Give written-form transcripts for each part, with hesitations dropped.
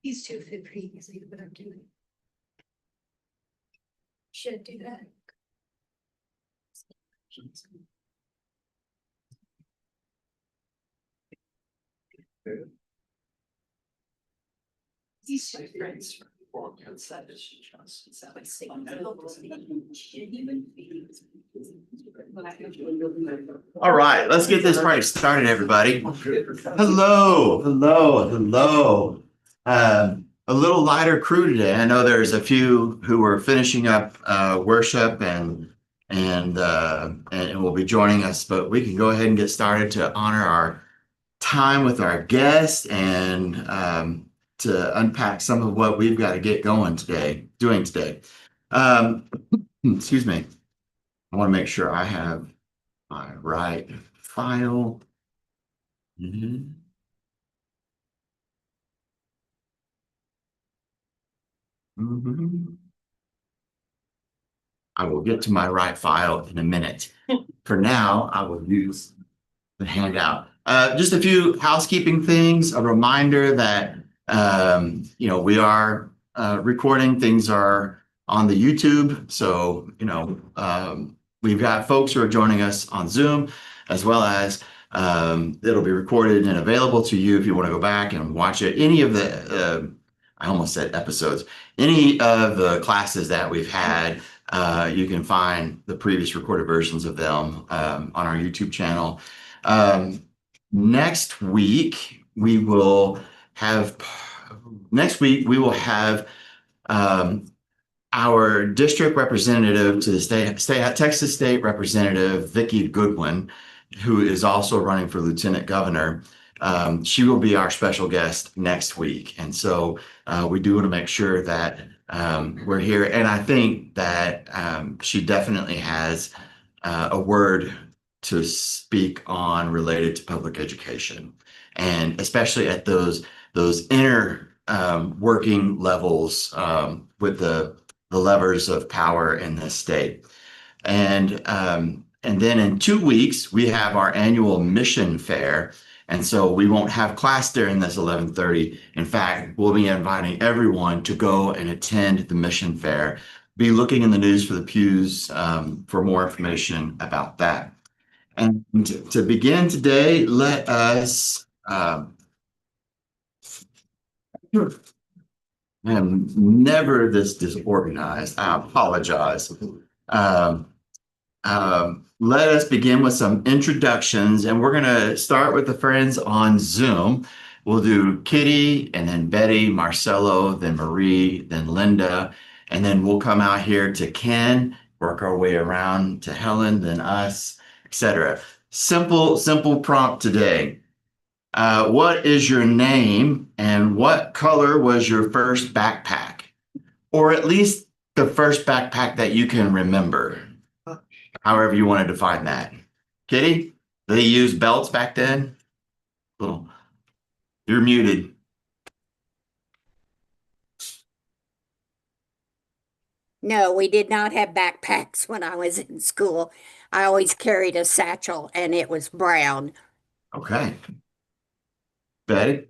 These two fit pretty easily, but I'm doing. Should do that. These two friends from All right, let's get this party started, everybody. Hello, hello, hello. A little lighter crew today. I know there's a few who are finishing up worship and will be joining us, but we can go ahead and get started to honor our time with our guests and to unpack some of what we've got to get going today, doing today. Excuse me. I want to make sure I have my right file. Mhm. I will get to my right file in a minute. For now, I will use the handout. Just a few housekeeping things. A reminder that we are recording. Things are on the YouTube, so we've got folks who are joining us on Zoom, as well as it'll be recorded and available to you if you want to go back and watch it. Any of the I almost said episodes. Any of the classes that we've had, you can find the previous recorded versions of them on our YouTube channel. Next week we will have our district representative to the Texas State Representative Vicki Goodwin, who is also running for Lieutenant Governor. She will be our special guest next week, and so we do want to make sure that we're here. And I think that she definitely has a word to speak on related to public education, and especially at those inner working levels with the levers of power in this state. And then in 2 weeks, we have our annual mission fair. And so we won't have class during this 11:30. In fact, we'll be inviting everyone to go and attend the mission fair. Be looking in the news for the pews for more information about that. And to begin today, let us I'm never this disorganized. I apologize. Let us begin with some introductions, and we're going to start with the friends on Zoom. We'll do Kitty, and then Betty, Marcelo, then Marie, then Linda, and then we'll come out here to Ken, work our way around to Helen, then us, etc. Simple prompt today. What is your name, and what color was your first backpack? Or at least the first backpack that you can remember, however you want to define that. Kitty, they used belts back then? Well, you're muted. No, we did not have backpacks when I was in school. I always carried a satchel, and it was brown. Okay. Betty?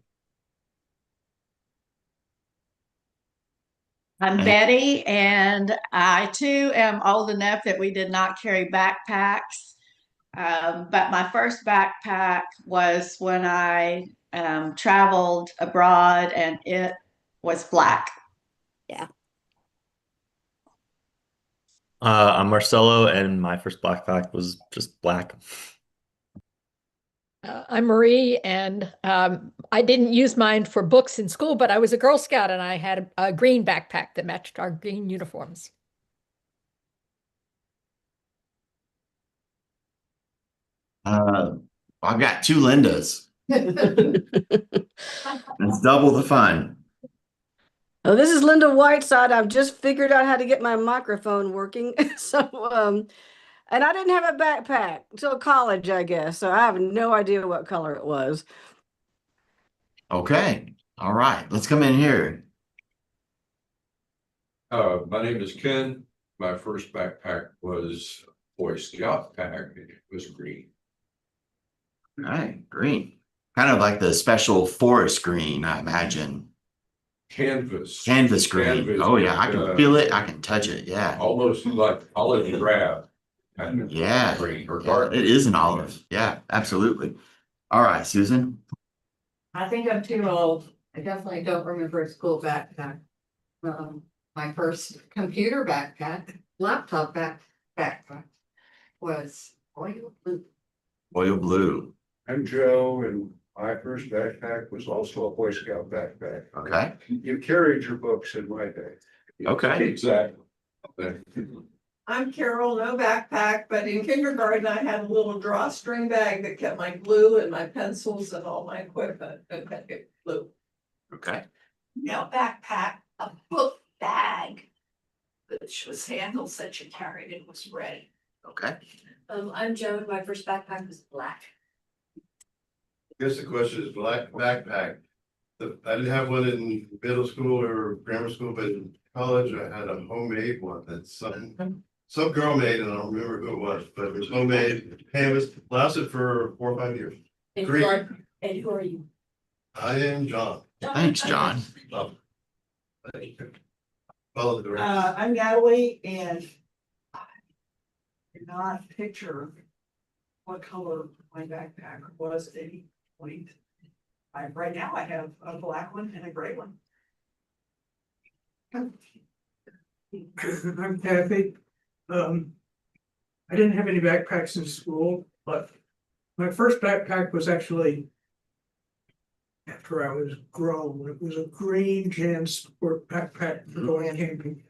I'm Betty, and I too am old enough that we did not carry backpacks. But my first backpack was when I traveled abroad, and it was black. Yeah. I'm Marcelo, and my first backpack was just black. I'm Marie, and I didn't use mine for books in school, but I was a Girl Scout, and I had a green backpack that matched our green uniforms. I've got two Lindas. It's double the fun. Oh, this is Linda Whiteside. I've just figured out how to get my microphone working. And I didn't have a backpack until college, I guess. So I have no idea what color it was. Okay. All right. Let's come in here. My name is Ken. My first backpack was Boy Scout pack. It was green. All right. Green. Kind of like the special forest green, I imagine. canvas. Canvas green. Canvas, Oh yeah, I can feel it. I can touch it. Yeah. Almost like olive drab. Kind of Yeah. green or Yeah, dark. it is an olive. Yeah, absolutely. All right, Susan. I think I'm too old. I definitely don't remember a school backpack. My first computer backpack, laptop backpack was oil blue. Royal blue. I'm Joe, and my first backpack was also a Boy Scout backpack. Okay. You carried your books in my day. Okay. Exactly. I'm Carol, no backpack, but in kindergarten, I had a little drawstring bag that kept my glue and my pencils and all my equipment, and that it glue. Okay. No backpack, a book bag, which was handles that you carried and was red. Okay. I'm Joan, my first backpack was black. Guess the question is black backpack. I didn't have one in middle school or grammar school, but in college I had a homemade one that some girl made, and I don't remember who it was, but it was homemade canvas, lasted for 4 or 5 years. And Great. who are you? I am John. Thanks, John. Oh. Thank you. Follow the directions. I'm Natalie, and I did not picture what color my backpack was at any point. Right now I have a black one and a gray one. I'm Kathy. I didn't have any backpacks in school, but my first backpack was actually after I was grown. It was a green JanSport backpack for going camping.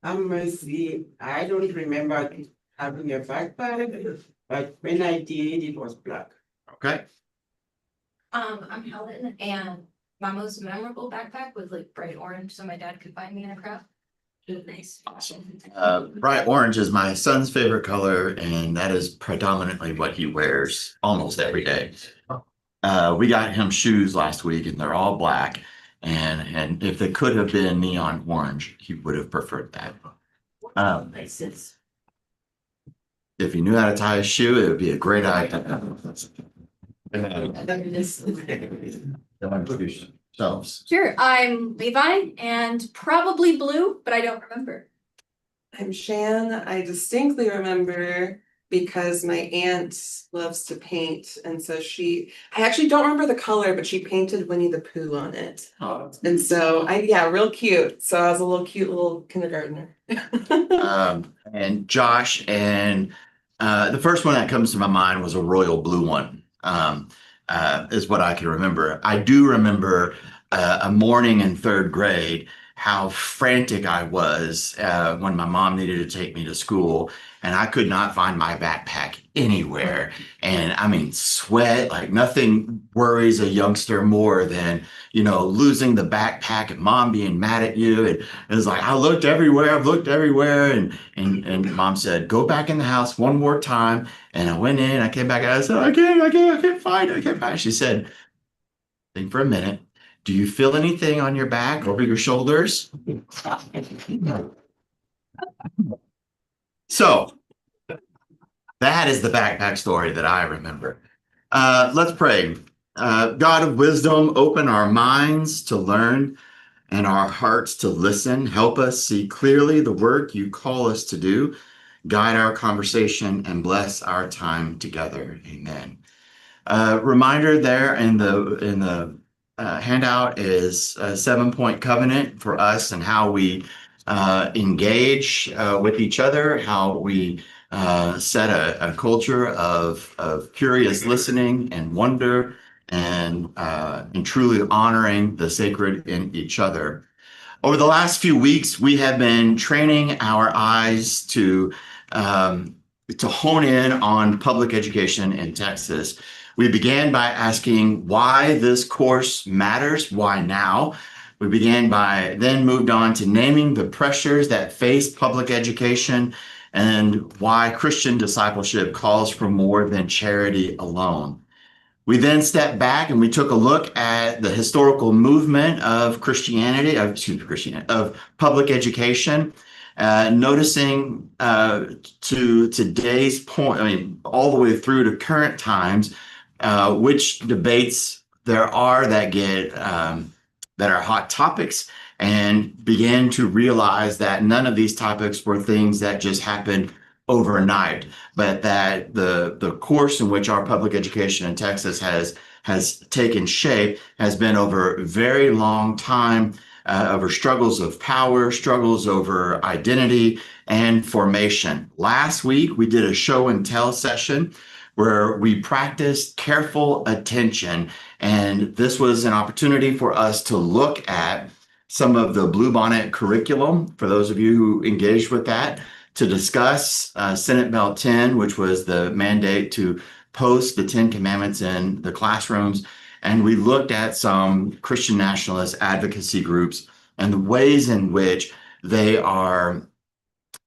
I'm Mercy. I don't remember having a backpack, but when I did, it was black. Okay. I'm Helen, and my most memorable backpack was like bright orange, so my dad could find me in a crowd. It was nice. Awesome. Bright orange is my son's favorite color, and that is predominantly what he wears almost every day. We got him shoes last week, and they're all black. And if they could have been neon orange, he would have preferred that. Places. If he knew how to tie a shoe, it would be a great idea. Shelves. Sure, I'm Levi and probably blue, but I don't remember. I'm Shan. I distinctly remember because my aunt loves to paint, and so I actually don't remember the color, but she painted Winnie the Pooh on it. Oh. And so real cute. So I was a little cute little kindergartner. And Josh, and the first one that comes to my mind was a royal blue one. Is what I can remember. I do remember a morning in third grade, how frantic I was when my mom needed to take me to school, and I could not find my backpack anywhere. And I mean, sweat, like nothing worries a youngster more than, losing the backpack and mom being mad at you. And it was like, I've looked everywhere. And mom said, go back in the house one more time. And I went in, I came back, and I said, I can't find it. She said, think for a minute. Do you feel anything on your back, over your shoulders? So that is the backpack story that I remember. Let's pray. God of wisdom, open our minds to learn and our hearts to listen. Help us see clearly the work you call us to do. Guide our conversation and bless our time together. Amen. Reminder there in the handout is a 7-point covenant for us and how we engage with each other, how we set a culture of curious listening and wonder and truly honoring the sacred in each other. Over the last few weeks, we have been training our eyes to hone in on public education in Texas. We began by asking why this course matters, why now. We then moved on to naming the pressures that face public education and why Christian discipleship calls for more than charity alone. We then stepped back and we took a look at the historical movement of of public education, noticing to today's point, all the way through to current times, which debates there are that get that are hot topics, and begin to realize that none of these topics were things that just happened overnight, but that the course in which our public education in Texas has taken shape has been over a very long time, over struggles of power, struggles over identity and formation. Last week, we did a show and tell session where we practiced careful attention. And this was an opportunity for us to look at some of the Bluebonnet curriculum, for those of you who engaged with that, to discuss Senate Bill 10, which was the mandate to post the 10 Commandments in the classrooms. And we looked at some Christian nationalist advocacy groups and the ways in which they are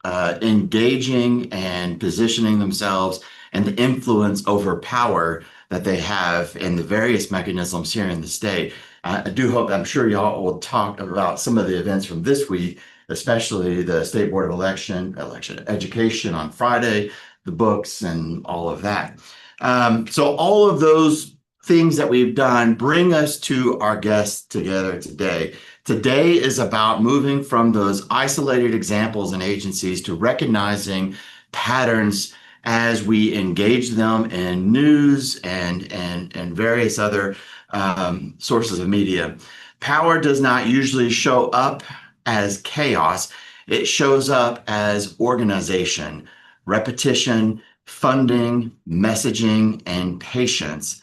engaging and positioning themselves, and the influence over power that they have in the various mechanisms here in the state. I do hope, I'm sure y'all will talk about some of the events from this week, especially the State Board of Election education on Friday, the books and all of that. So all of those things that we've done bring us to our guests together today. Today is about moving from those isolated examples and agencies to recognizing patterns as we engage them in news and various other sources of media. Power does not usually show up as chaos. It shows up as organization, repetition, funding, messaging, and patience.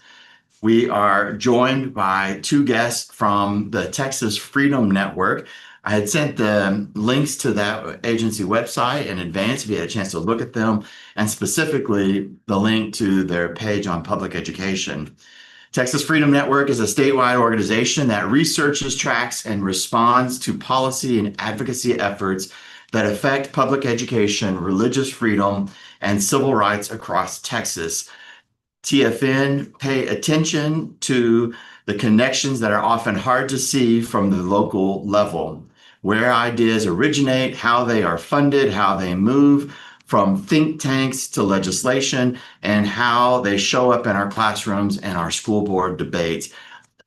We are joined by two guests from the Texas Freedom Network. I had sent the links to that agency website in advance if you had a chance to look at them, and specifically the link to their page on public education. Texas Freedom Network is a statewide organization that researches, tracks, and responds to policy and advocacy efforts that affect public education, religious freedom, and civil rights across Texas. TFN pay attention to the connections that are often hard to see from the local level, where ideas originate, how they are funded, how they move from think tanks to legislation, and how they show up in our classrooms and our school board debates.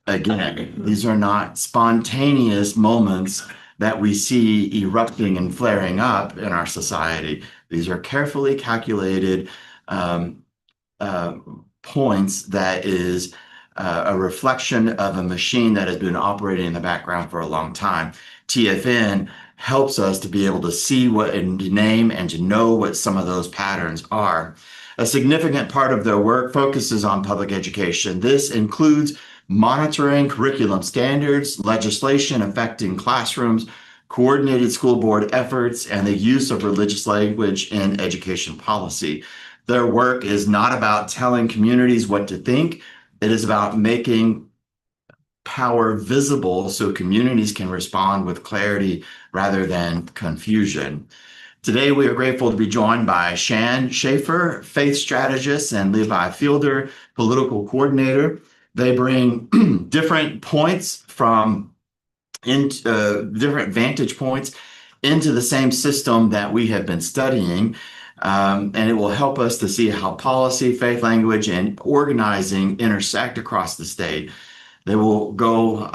Again, these are not spontaneous moments that we see erupting and flaring up in our society. These are carefully calculated points that is a reflection of a machine that has been operating in the background for a long time. TFN helps us to be able to see what and name and to know what some of those patterns are. A significant part of their work focuses on public education. This includes monitoring curriculum standards, legislation affecting classrooms, coordinated school board efforts, and the use of religious language in education policy. Their work is not about telling communities what to think. It is about making power visible so communities can respond with clarity rather than confusion. Today, we are grateful to be joined by Shan Schaefer, faith strategist, and Levi Fielder, political coordinator. They bring different points from different vantage points into the same system that we have been studying. And it will help us to see how policy, faith language, and organizing intersect across the state. They will go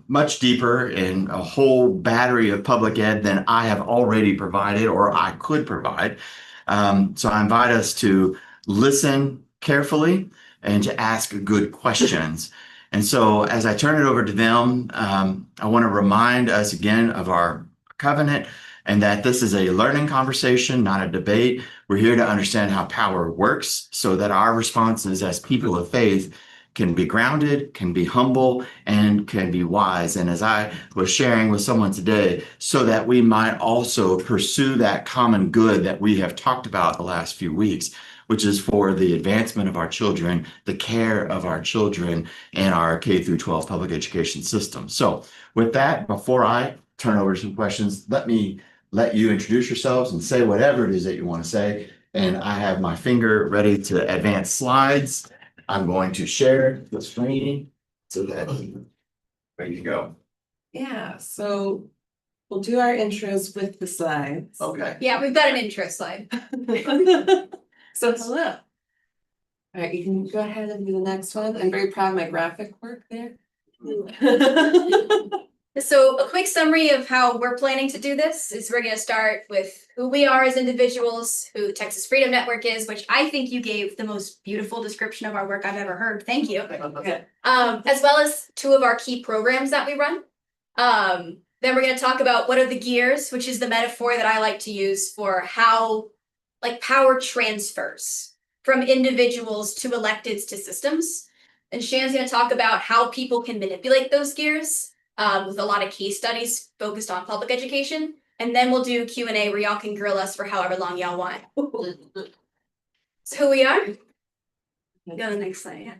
much deeper in a whole battery of public ed than I have already provided or I could provide. So I invite us to listen carefully and to ask good questions. And so as I turn it over to them, I want to remind us again of our covenant, and that this is a learning conversation, not a debate. We're here to understand how power works so that our responses as people of faith can be grounded, can be humble, and can be wise. And as I was sharing with someone today, so that we might also pursue that common good that we have talked about the last few weeks, which is for the advancement of our children, the care of our children, and our K through 12 public education system. So with that, before I turn over some questions, let you introduce yourselves and say whatever it is that you want to say. And I have my finger ready to advance slides. I'm going to share the screen so that ready to go. Yeah, so we'll do our intros with the slides. Okay. Yeah, we've got an intro slide. So hello. All right, you can go ahead and do the next one. I'm very proud of my graphic work there. So a quick summary of how we're planning to do this is we're going to start with who we are as individuals, who Texas Freedom Network is, which I think you gave the most beautiful description of our work I've ever heard. Thank you. As well as 2 of our key programs that we run. Then we're going to talk about what are the gears, which is the metaphor that I like to use for how like power transfers from individuals to electeds to systems. And Shannon's going to talk about how people can manipulate those gears with a lot of case studies focused on public education. And then we'll do Q&A where y'all can grill us for however long y'all want. So who we are? Go to the next slide.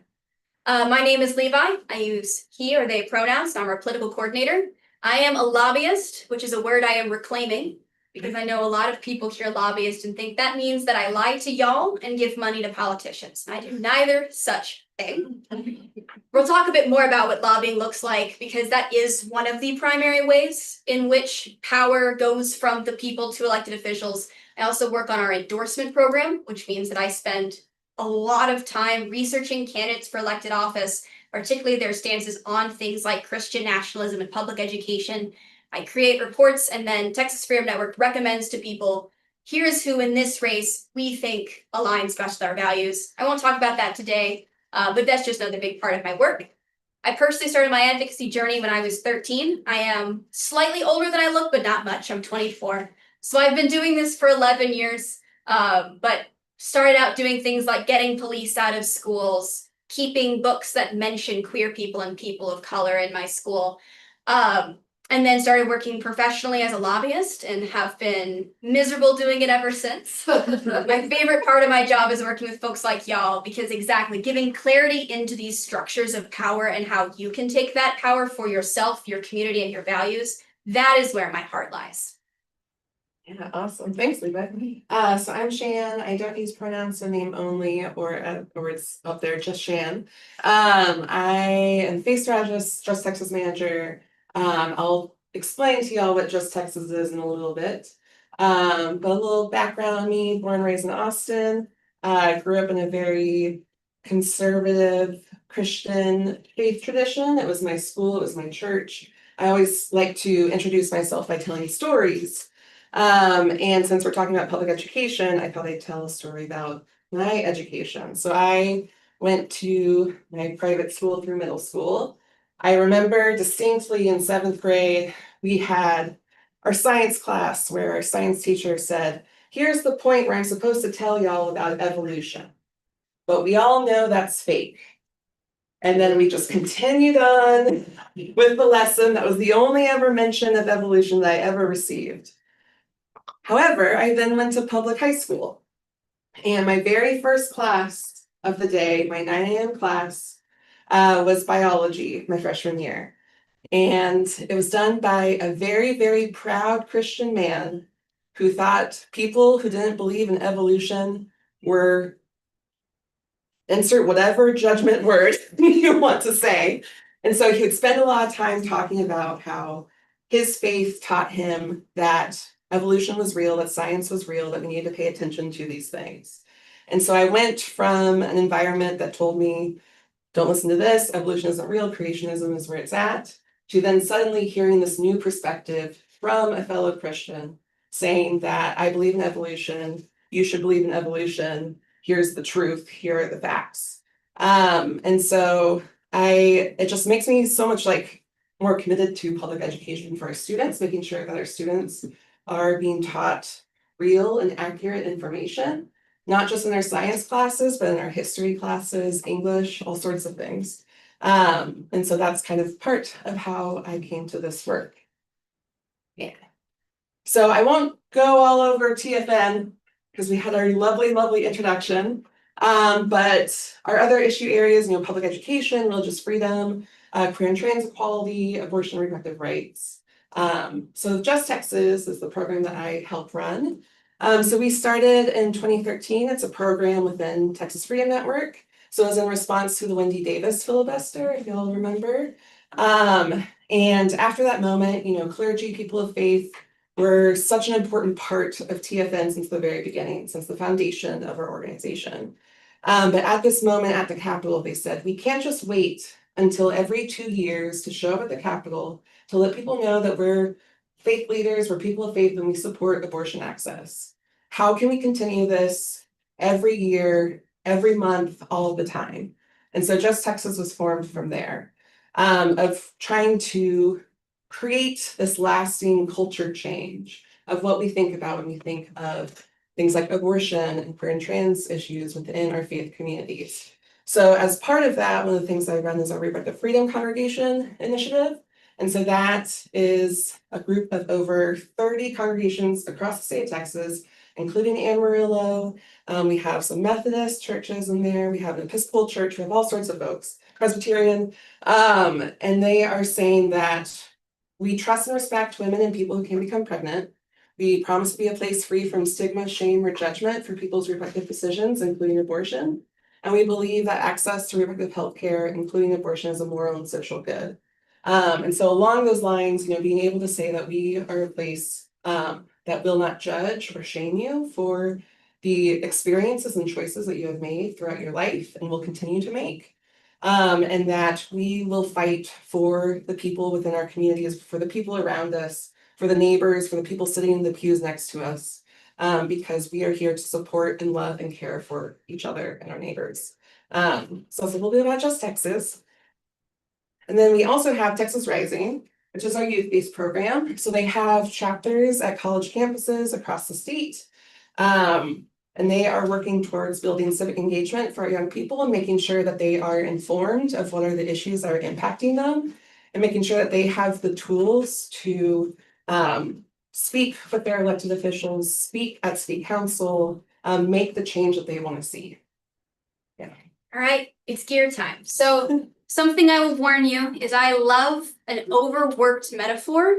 Yeah. My name is Levi. I use he or they pronouns. I'm our political coordinator. I am a lobbyist, which is a word I am reclaiming because I know a lot of people hear lobbyist and think that means that I lie to y'all and give money to politicians. I do neither such thing. We'll talk a bit more about what lobbying looks like because that is one of the primary ways in which power goes from the people to elected officials. I also work on our endorsement program, which means that I spend a lot of time researching candidates for elected office, particularly their stances on things like Christian nationalism and public education. I create reports and then Texas Freedom Network recommends to people, here's who in this race we think aligns best with our values. I won't talk about that today, but that's just another big part of my work. I personally started my advocacy journey when I was 13. I am slightly older than I look, but not much. I'm 24. So I've been doing this for 11 years, but started out doing things like getting police out of schools, keeping books that mention queer people and people of color in my school, and then started working professionally as a lobbyist and have been miserable doing it ever since. My favorite part of my job is working with folks like y'all because exactly giving clarity into these structures of power and how you can take that power for yourself, your community, and your values. That is where my heart lies. Yeah, awesome. Thanks, Levi. So I'm Shan. I don't use pronouns, so name only, or it's up there, just Shan. I am Face Strategist, Just Texas Manager. I'll explain to y'all what Just Texas is in a little bit. But a little background on me, born and raised in Austin. Grew up in a very conservative Christian faith tradition. It was my school, it was my church. I always like to introduce myself by telling stories. And since we're talking about public education, I thought I'd tell a story about my education. So I went to my private school through middle school. I remember distinctly in 7th grade, we had our science class where our science teacher said, here's the point where I'm supposed to tell y'all about evolution. But we all know that's fake. And then we just continued on with the lesson. That was the only ever mention of evolution that I ever received. However, I then went to public high school. And my very first class of the day, my 9 a.m. class, was biology, my freshman year. And it was done by a very, very proud Christian man who thought people who didn't believe in evolution were, insert whatever judgment word you want to say. And so he would spend a lot of time talking about how his faith taught him that evolution was real, that science was real, that we needed to pay attention to these things. And so I went from an environment that told me, don't listen to this, evolution isn't real, creationism is where it's at, to then suddenly hearing this new perspective from a fellow Christian saying that I believe in evolution, you should believe in evolution, here's the truth, here are the facts. And so it just makes me so much like more committed to public education for our students, making sure that our students are being taught real and accurate information, not just in our science classes, but in our history classes, English, all sorts of things. And so that's kind of part of how I came to this work. Yeah. So I won't go all over TFN because we had our lovely, lovely introduction. But our other issue areas, public education, religious freedom, queer and trans equality, abortion and reproductive rights. So Just Texas is the program that I help run. So we started in 2013. It's a program within Texas Freedom Network. So it was in response to the Wendy Davis filibuster, if y'all remember. And after that moment, clergy, people of faith were such an important part of TFN since the very beginning, since the foundation of our organization. But at this moment at the Capitol, they said, we can't just wait until every 2 years to show up at the Capitol to let people know that we're faith leaders, we're people of faith, and we support abortion access. How can we continue this every year, every month, all the time? And so Just Texas was formed from there, of trying to create this lasting culture change of what we think about when we think of things like abortion and queer and trans issues within our faith communities. So as part of that, one of the things I run is our Reproductive Freedom Congregation Initiative. And so that is a group of over 30 congregations across the state of Texas, including Amarillo. We have some Methodist churches in there. We have an Episcopal church. We have all sorts of folks, Presbyterian. And they are saying that we trust and respect women and people who can become pregnant. We promise to be a place free from stigma, shame, or judgment for people's reproductive decisions, including abortion. And we believe that access to reproductive health care, including abortion, is a moral and social good. And so along those lines, being able to say that we are a place that will not judge or shame you for the experiences and choices that you have made throughout your life and will continue to make. And that we will fight for the people within our communities, for the people around us, for the neighbors, for the people sitting in the pews next to us, because we are here to support and love and care for each other and our neighbors. So it's a little bit about Just Texas. And then we also have Texas Rising, which is our youth-based program. So they have chapters at college campuses across the state. And they are working towards building civic engagement for our young people and making sure that they are informed of what are the issues that are impacting them and making sure that they have the tools to speak with their elected officials, speak at state council, make the change that they want to see. Yeah. All right, it's gear time. So something I will warn you is I love an overworked metaphor.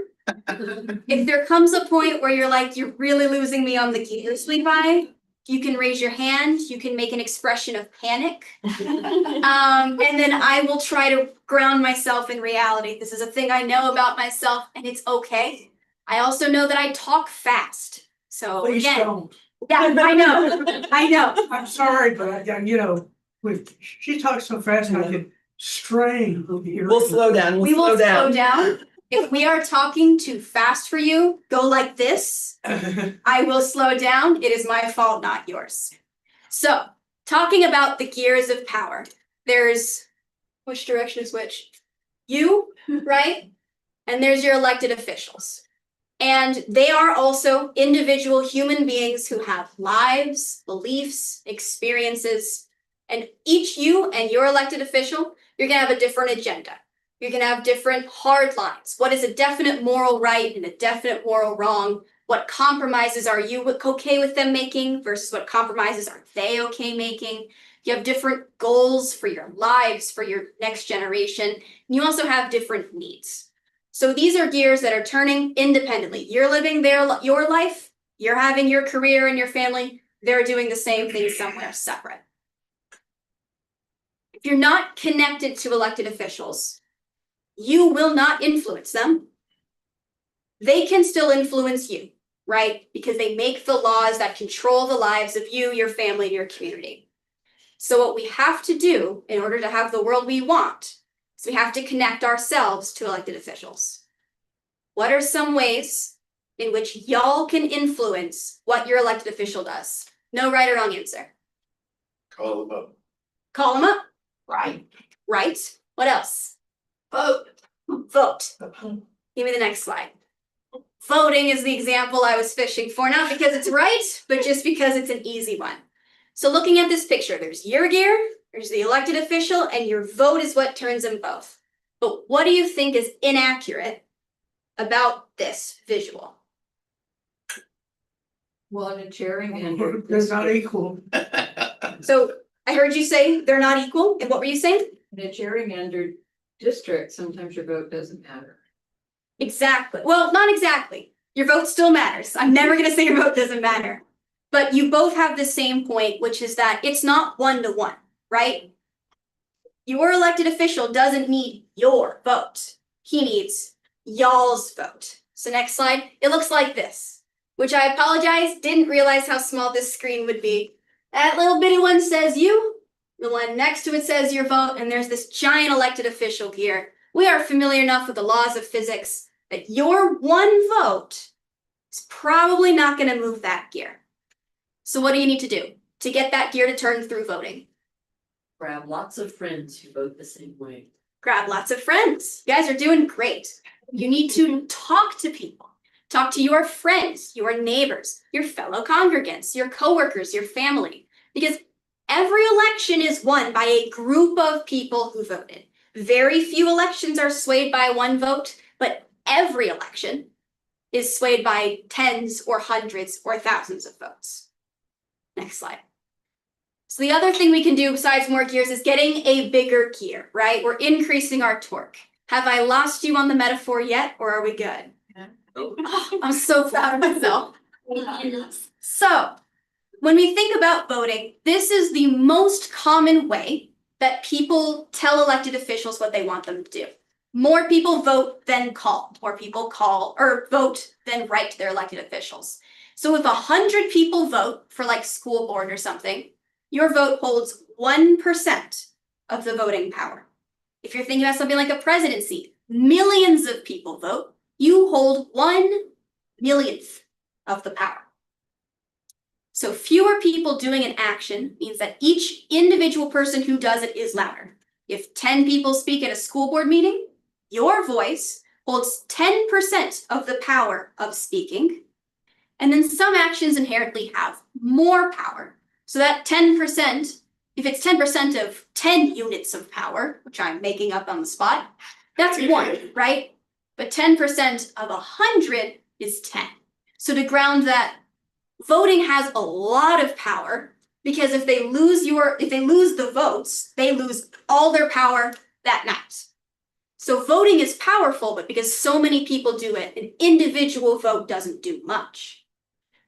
If there comes a point where you're like, you're really losing me on the gears, Levi, you can raise your hand, you can make an expression of panic. And then I will try to ground myself in reality. This is a thing I know about myself and it's okay. I also know that I talk fast. So Please again, don't. yeah, I know. I'm sorry, but she talks so fast, I can strain. We'll slow down. We will slow down. If we are talking too fast for you, go like this. I will slow down. It is my fault, not yours. So, talking about the gears of power, there's which direction is which? You, right? And there's your elected officials. And they are also individual human beings who have lives, beliefs, experiences. And each you and your elected official, you're going to have a different agenda. You're going to have different hard lines. What is a definite moral right and a definite moral wrong? What compromises are you okay with them making versus what compromises are they okay making? You have different goals for your lives, for your next generation. And you also have different needs. So these are gears that are turning independently. You're living your life. You're having your career and your family. They're doing the same thing somewhere separate. If you're not connected to elected officials, you will not influence them. They can still influence you, right? Because they make the laws that control the lives of you, your family, and your community. So what we have to do in order to have the world we want is we have to connect ourselves to elected officials. What are some ways in which y'all can influence what your elected official does? No right or wrong answer. Call them up. Call them up. Right. Right. What else? Vote. Vote. Give me the next slide. Voting is the example I was fishing for, not because it's right, but just because it's an easy one. So looking at this picture, there's your gear, there's the elected official, and your vote is what turns them both. But what do you think is inaccurate about this visual? Well, in a gerrymander. They're not equal. So I heard you say they're not equal, and what were you saying? In a gerrymandered district, sometimes your vote doesn't matter. Exactly. Well, not exactly. Your vote still matters. I'm never going to say your vote doesn't matter. But you both have the same point, which is that it's not 1-to-1, right? Your elected official doesn't need your vote. He needs y'all's vote. So next slide. It looks like this, which I apologize, didn't realize how small this screen would be. That little bitty one says you, the one next to it says your vote, and there's this giant elected official gear. We are familiar enough with the laws of physics that your one vote is probably not going to move that gear. So what do you need to do to get that gear to turn through voting? Grab lots of friends who vote the same way. Grab lots of friends. You guys are doing great. You need to talk to people. Talk to your friends, your neighbors, your fellow congregants, your coworkers, your family, because every election is won by a group of people who voted. Very few elections are swayed by one vote, but every election is swayed by tens or hundreds or thousands of votes. Next slide. So the other thing we can do besides more gears is getting a bigger gear, right? We're increasing our torque. Have I lost you on the metaphor yet, or are we good? Oh, I'm so proud of myself. So, when we think about voting, this is the most common way that people tell elected officials what they want them to do. More people vote than call. More people call or vote than write to their elected officials. So if 100 people vote for like school board or something, your vote holds 1% of the voting power. If you're thinking about something like a presidency, millions of people vote, you hold 1/1,000,000th of the power. So fewer people doing an action means that each individual person who does it is louder. If 10 people speak at a school board meeting, your voice holds 10% of the power of speaking. And then some actions inherently have more power. So that 10%, if it's 10% of 10 units of power, which I'm making up on the spot, that's 1, right? But 10% of 100 is 10. So to ground that, voting has a lot of power, because if they lose the votes, they lose all their power that night. So voting is powerful, but because so many people do it, an individual vote doesn't do much.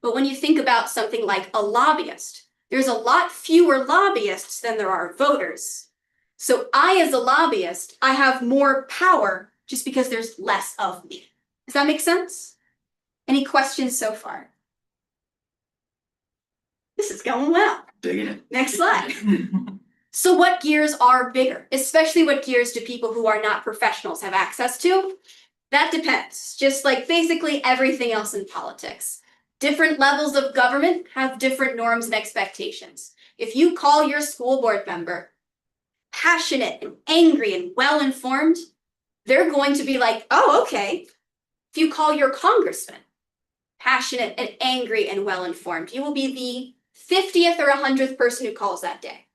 But when you think about something like a lobbyist, there's a lot fewer lobbyists than there are voters. So I, as a lobbyist, I have more power just because there's less of me. Does that make sense? Any questions so far? This is going well. Digging it. Next slide. So what gears are bigger? Especially what gears do people who are not professionals have access to? That depends. Just like basically everything else in politics. Different levels of government have different norms and expectations. If you call your school board member passionate and angry and well-informed, they're going to be like, oh, okay. If you call your congressman passionate and angry and well-informed, you will be the 50th or 100th person who calls that day.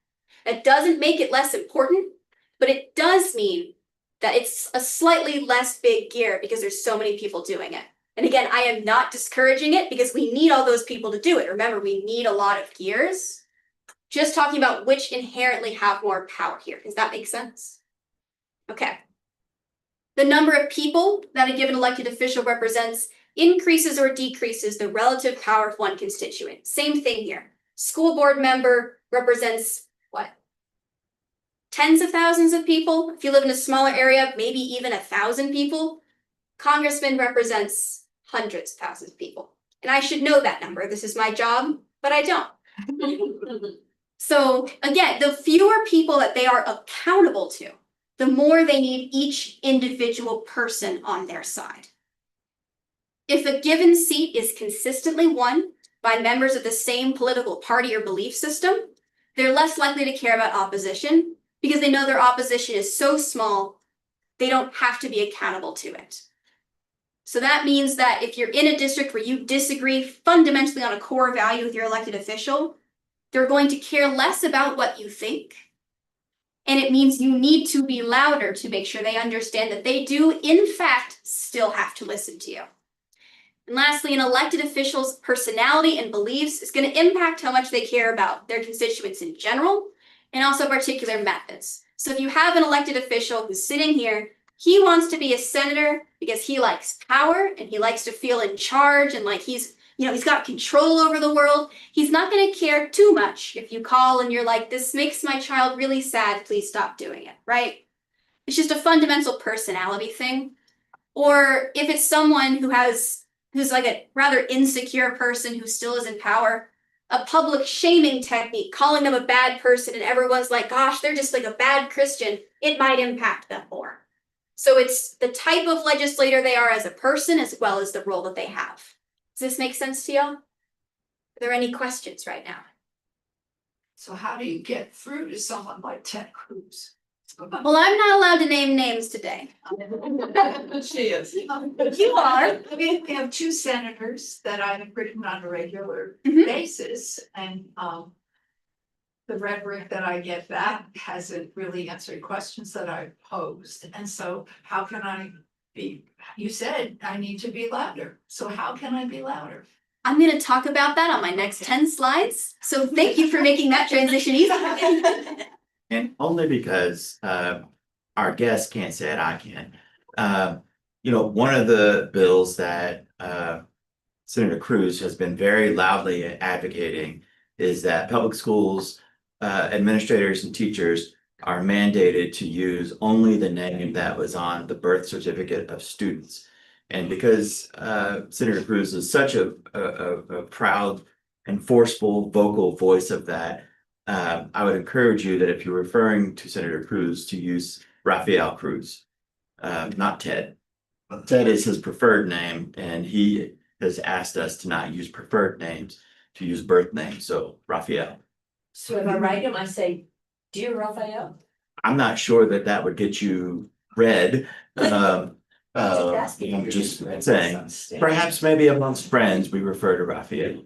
That doesn't make it less important, but it does mean that it's a slightly less big gear because there's so many people doing it. And again, I am not discouraging it because we need all those people to do it. Remember, we need a lot of gears. Just talking about which inherently have more power here. Does that make sense? Okay. The number of people that a given elected official represents increases or decreases the relative power of one constituent. Same thing here. School board member represents what? Tens of thousands of people. If you live in a smaller area, maybe even 1,000 people. Congressman represents hundreds of thousands of people. And I should know that number. This is my job, but I don't. So again, the fewer people that they are accountable to, the more they need each individual person on their side. If a given seat is consistently won by members of the same political party or belief system, they're less likely to care about opposition because they know their opposition is so small, they don't have to be accountable to it. So that means that if you're in a district where you disagree fundamentally on a core value with your elected official, they're going to care less about what you think. And it means you need to be louder to make sure they understand that they do, in fact, still have to listen to you. And lastly, an elected official's personality and beliefs is going to impact how much they care about their constituents in general, and also particular methods. So if you have an elected official who's sitting here, he wants to be a senator because he likes power and he likes to feel in charge and like he's got control over the world. He's not going to care too much if you call and you're like, this makes my child really sad, please stop doing it, right? It's just a fundamental personality thing. Or if it's someone who's like a rather insecure person who still is in power, a public shaming technique, calling them a bad person, and everyone's like, gosh, they're just like a bad Christian, it might impact them more. So it's the type of legislator they are as a person as well as the role that they have. Does this make sense to y'all? Are there any questions right now? So how do you get through to someone like Ted Cruz? Well, I'm not allowed to name names today. She is. You are. We have two senators that I've written on a regular Mhm. basis, and the rhetoric that I get back hasn't really answered questions that I've posed. And so how can I be, you said I need to be louder. So how can I be louder? I'm going to talk about that on my next 10 slides. So thank you for making that transition easy. And only because our guests can't say it, I can. One of the bills that Senator Cruz has been very loudly advocating is that public schools administrators and teachers are mandated to use only the name that was on the birth certificate of students. And because Senator Cruz is such a proud and forceful vocal voice of that, I would encourage you that if you're referring to Senator Cruz, to use Rafael Cruz, not Ted. Ted is his preferred name, and he has asked us to not use preferred names, to use birth names. So Rafael. So if I write him, I say, dear Raphael. I'm not sure that would get you read. I'm just saying, perhaps maybe amongst friends, we refer to Raphael.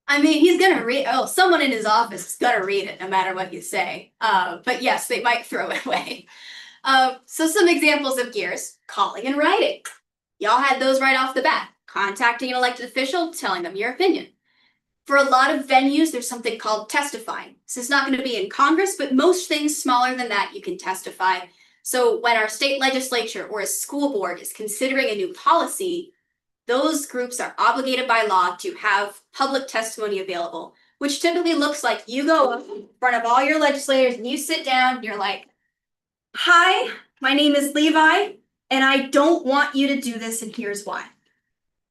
I mean, he's gonna read, someone in his office is gonna read it no matter what you say. But yes, they might throw it away. So some examples of gears: calling and writing. Y'all had those right off the bat. Contacting an elected official, telling them your opinion. For a lot of venues, there's something called testifying. This is not going to be in Congress, but most things smaller than that, you can testify. So when our state legislature or a school board is considering a new policy, those groups are obligated by law to have public testimony available, which typically looks like you go up in front of all your legislators and you sit down and you're like, hi, my name is Levi, and I don't want you to do this, and here's why.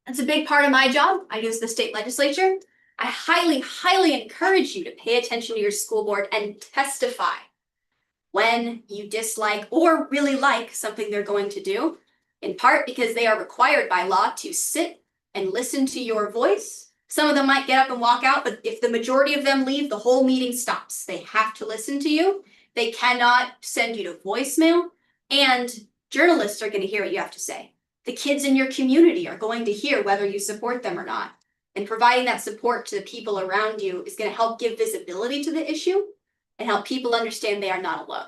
That's a big part of my job. I do as the state legislature. I highly, highly encourage you to pay attention to your school board and testify when you dislike or really like something they're going to do, in part because they are required by law to sit and listen to your voice. Some of them might get up and walk out, but if the majority of them leave, the whole meeting stops. They have to listen to you. They cannot send you to voicemail, and journalists are going to hear what you have to say. The kids in your community are going to hear whether you support them or not. And providing that support to the people around you is going to help give visibility to the issue and help people understand they are not alone.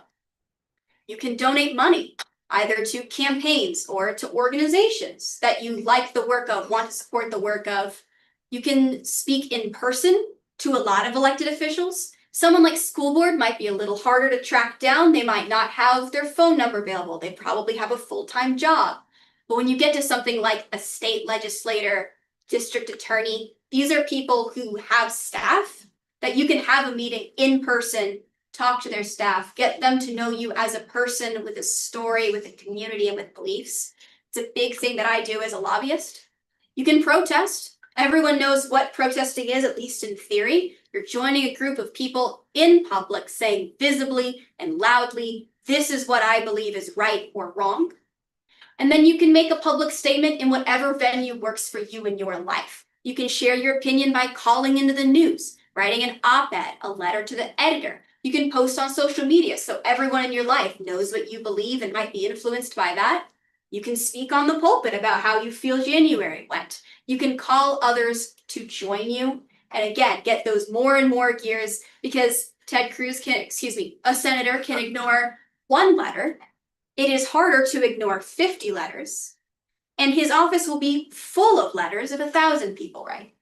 You can donate money either to campaigns or to organizations that you like the work of, want to support the work of. You can speak in person to a lot of elected officials. Someone like school board might be a little harder to track down. They might not have their phone number available. They probably have a full-time job. But when you get to something like a state legislator, district attorney, these are people who have staff that you can have a meeting in person, talk to their staff, get them to know you as a person with a story, with a community, and with beliefs. It's a big thing that I do as a lobbyist. You can protest. Everyone knows what protesting is, at least in theory. You're joining a group of people in public saying visibly and loudly, this is what I believe is right or wrong. And then you can make a public statement in whatever venue works for you in your life. You can share your opinion by calling into the news, writing an op-ed, a letter to the editor. You can post on social media so everyone in your life knows what you believe and might be influenced by that. You can speak on the pulpit about how you feel January went. You can call others to join you. And again, get those more and more gears, because Ted Cruz a senator can ignore one letter. It is harder to ignore 50 letters, and his office will be full of letters if 1,000 people write.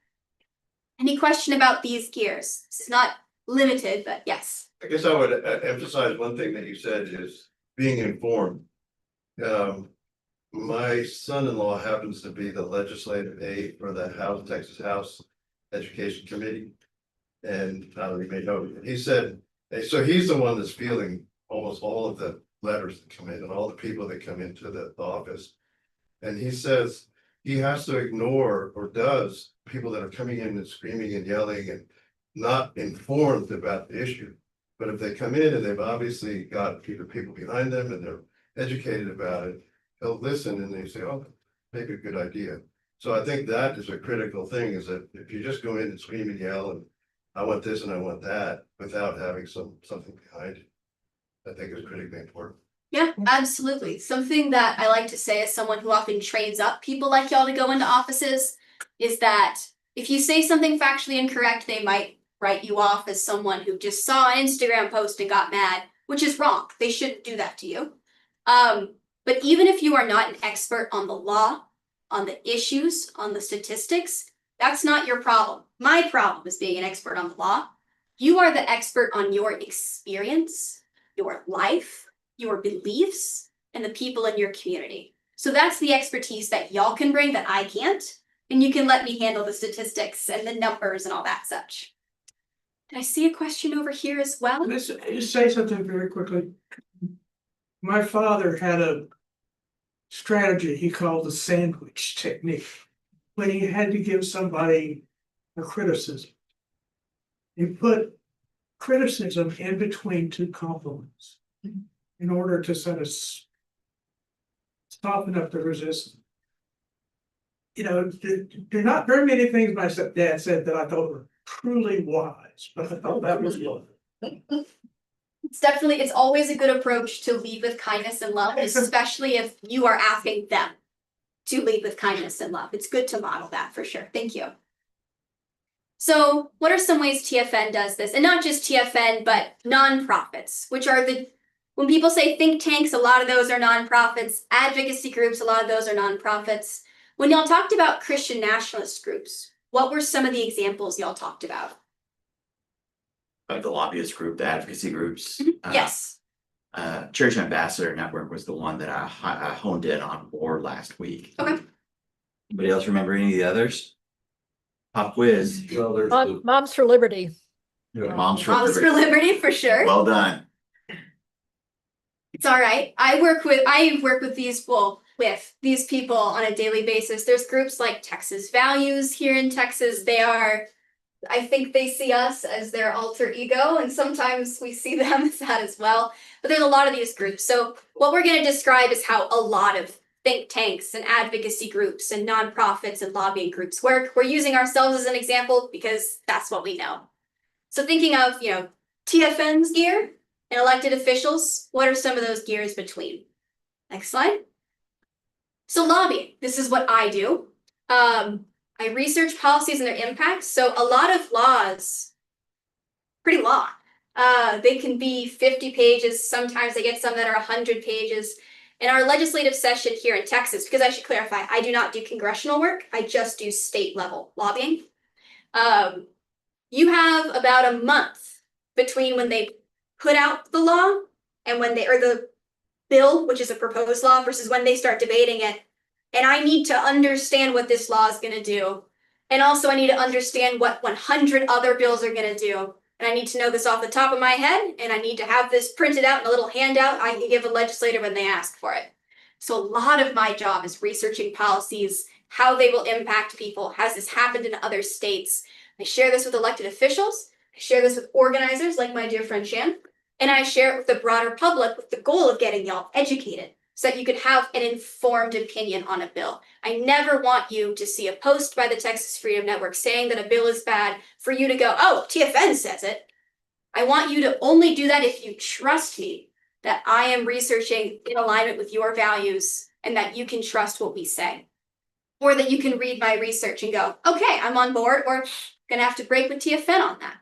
Any question about these gears? This is not limited, but yes. I guess I would emphasize one thing that you said is being informed. My son-in-law happens to be the legislative aide for the Texas House Education Committee. And you may know, he said, so he's the one that's feeling almost all of the letters that come in and all the people that come into the office. And he says he has to ignore, or does, people that are coming in and screaming and yelling and not informed about the issue. But if they come in and they've obviously got either people behind them and they're educated about it, they'll listen and they say, oh, maybe a good idea. So I think that is a critical thing, is that if you just go in and scream and yell and I want this and I want that without having something behind it, I think is critically important. Yeah, absolutely. Something that I like to say as someone who often trains up people like y'all to go into offices is that if you say something factually incorrect, they might write you off as someone who just saw an Instagram post and got mad, which is wrong. They shouldn't do that to you. But even if you are not an expert on the law, on the issues, on the statistics, that's not your problem. My problem is being an expert on the law. You are the expert on your experience, your life, your beliefs, and the people in your community. So that's the expertise that y'all can bring that I can't, and you can let me handle the statistics and the numbers and all that such. Did I see a question over here as well? Let's just say something very quickly. My father had a strategy he called the sandwich technique. When he had to give somebody a criticism, he put criticism in between two compliments in order to sort of soften up the resistance. You know, there are not very many things my dad said that I thought were truly wise, but I thought that was one. It's always a good approach to lead with kindness and love, especially if you are asking them to lead with kindness and love. It's good to model that for sure. Thank you. So what are some ways TFN does this? And not just TFN, but nonprofits, which are when people say think tanks, a lot of those are nonprofits. Advocacy groups, a lot of those are nonprofits. When y'all talked about Christian nationalist groups, what were some of the examples y'all talked about? The lobbyist group, the advocacy groups. Yes. Church Ambassador Network was the one that I honed in on more last week. Okay. Anybody else remember any of the others? Pop quiz. Well, there's Moms for Liberty. Moms for Moms for Liberty, for sure. Well done. It's all right. I work with these people on a daily basis. There's groups like Texas Values here in Texas. I think they see us as their alter ego, and sometimes we see them as that as well. But there's a lot of these groups. So what we're going to describe is how a lot of think tanks and advocacy groups and nonprofits and lobbying groups work. We're using ourselves as an example because that's what we know. So thinking of, TFN's gear and elected officials, what are some of those gears between? Next slide. So lobbying, this is what I do. I research policies and their impacts. So a lot of laws, pretty long. They can be 50 pages. Sometimes I get some that are 100 pages. In our legislative session here in Texas, because I should clarify, I do not do congressional work. I just do state level lobbying. You have about a month between when they put out the law and or the bill, which is a proposed law, versus when they start debating it. And I need to understand what this law is going to do. And also I need to understand what 100 other bills are going to do. And I need to know this off the top of my head. And I need to have this printed out in a little handout I can give a legislator when they ask for it. So a lot of my job is researching policies, how they will impact people. Has this happened in other states? I share this with elected officials. I share this with organizers like my dear friend Shan. And I share it with the broader public with the goal of getting y'all educated, so that you could have an informed opinion on a bill. I never want you to see a post by the Texas Freedom Network saying that a bill is bad for you to go, oh, TFN says it. I want you to only do that if you trust me that I am researching in alignment with your values and that you can trust what we say. Or that you can read my research and go, okay, I'm on board, or gonna have to break with TFN on that.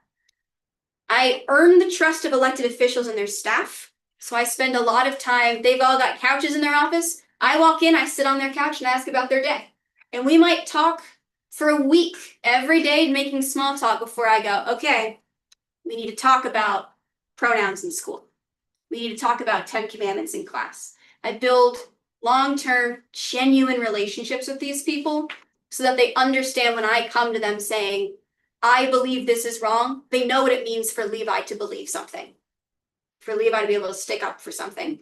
I earn the trust of elected officials and their staff. So I spend a lot of time, they've all got couches in their office. I walk in, I sit on their couch and ask about their day. And we might talk for a week every day, making small talk before I go, okay, we need to talk about pronouns in school. We need to talk about 10 commandments in class. I build long-term, genuine relationships with these people so that they understand when I come to them saying, I believe this is wrong, they know what it means for Levi to believe something. For Levi to be able to stick up for something.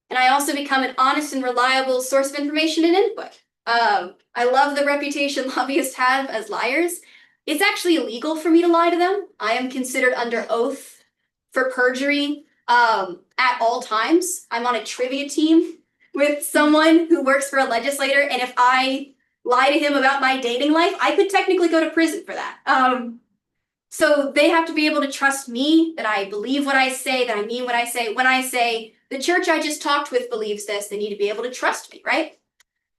And I also become an honest and reliable source of information and input. I love the reputation lobbyists have as liars. It's actually illegal for me to lie to them. I am considered under oath for perjury at all times. I'm on a trivia team with someone who works for a legislator, and if I lie to him about my dating life, I could technically go to prison for that. So they have to be able to trust me, that I believe what I say, that I mean what I say. When I say the church I just talked with believes this, they need to be able to trust me, right?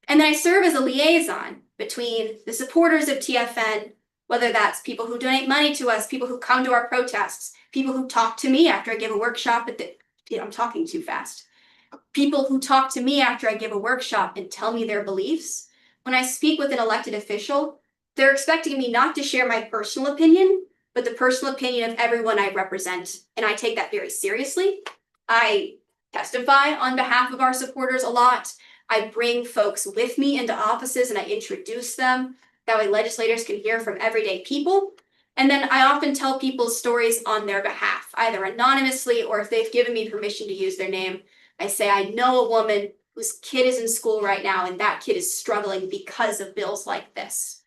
And then I serve as a liaison between the supporters of TFN, whether that's people who donate money to us, people who come to our protests, people who talk to me after I give a workshop at the, I'm talking too fast. People who talk to me after I give a workshop and tell me their beliefs. When I speak with an elected official, they're expecting me not to share my personal opinion, but the personal opinion of everyone I represent. And I take that very seriously. I testify on behalf of our supporters a lot. I bring folks with me into offices and I introduce them. That way legislators can hear from everyday people. And then I often tell people's stories on their behalf, either anonymously or if they've given me permission to use their name. I say, I know a woman whose kid is in school right now and that kid is struggling because of bills like this.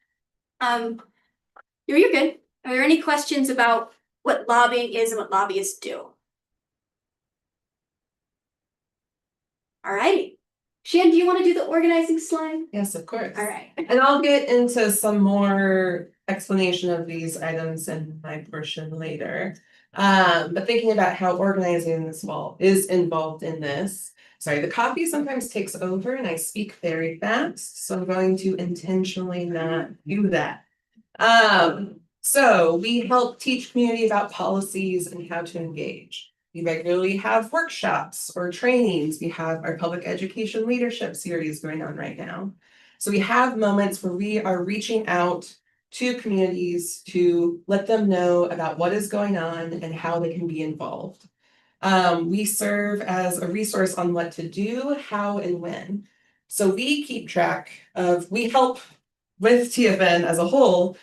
You're good. Are there any questions about what lobbying is and what lobbyists do? All righty. Shan, do you want to do the organizing slide? Yes, of course. All right. And I'll get into some more explanation of these items in my portion later. But thinking about how organizing this wall is involved in this. Sorry, the copy sometimes takes over and I speak very fast, so I'm going to intentionally not do that. So we help teach community about policies and how to engage. We regularly have workshops or trainings. We have our public education leadership series going on right now. So we have moments where we are reaching out to communities to let them know about what is going on and how they can be involved. We serve as a resource on what to do, how, and when. So we keep track of, we help with TFN as a whole,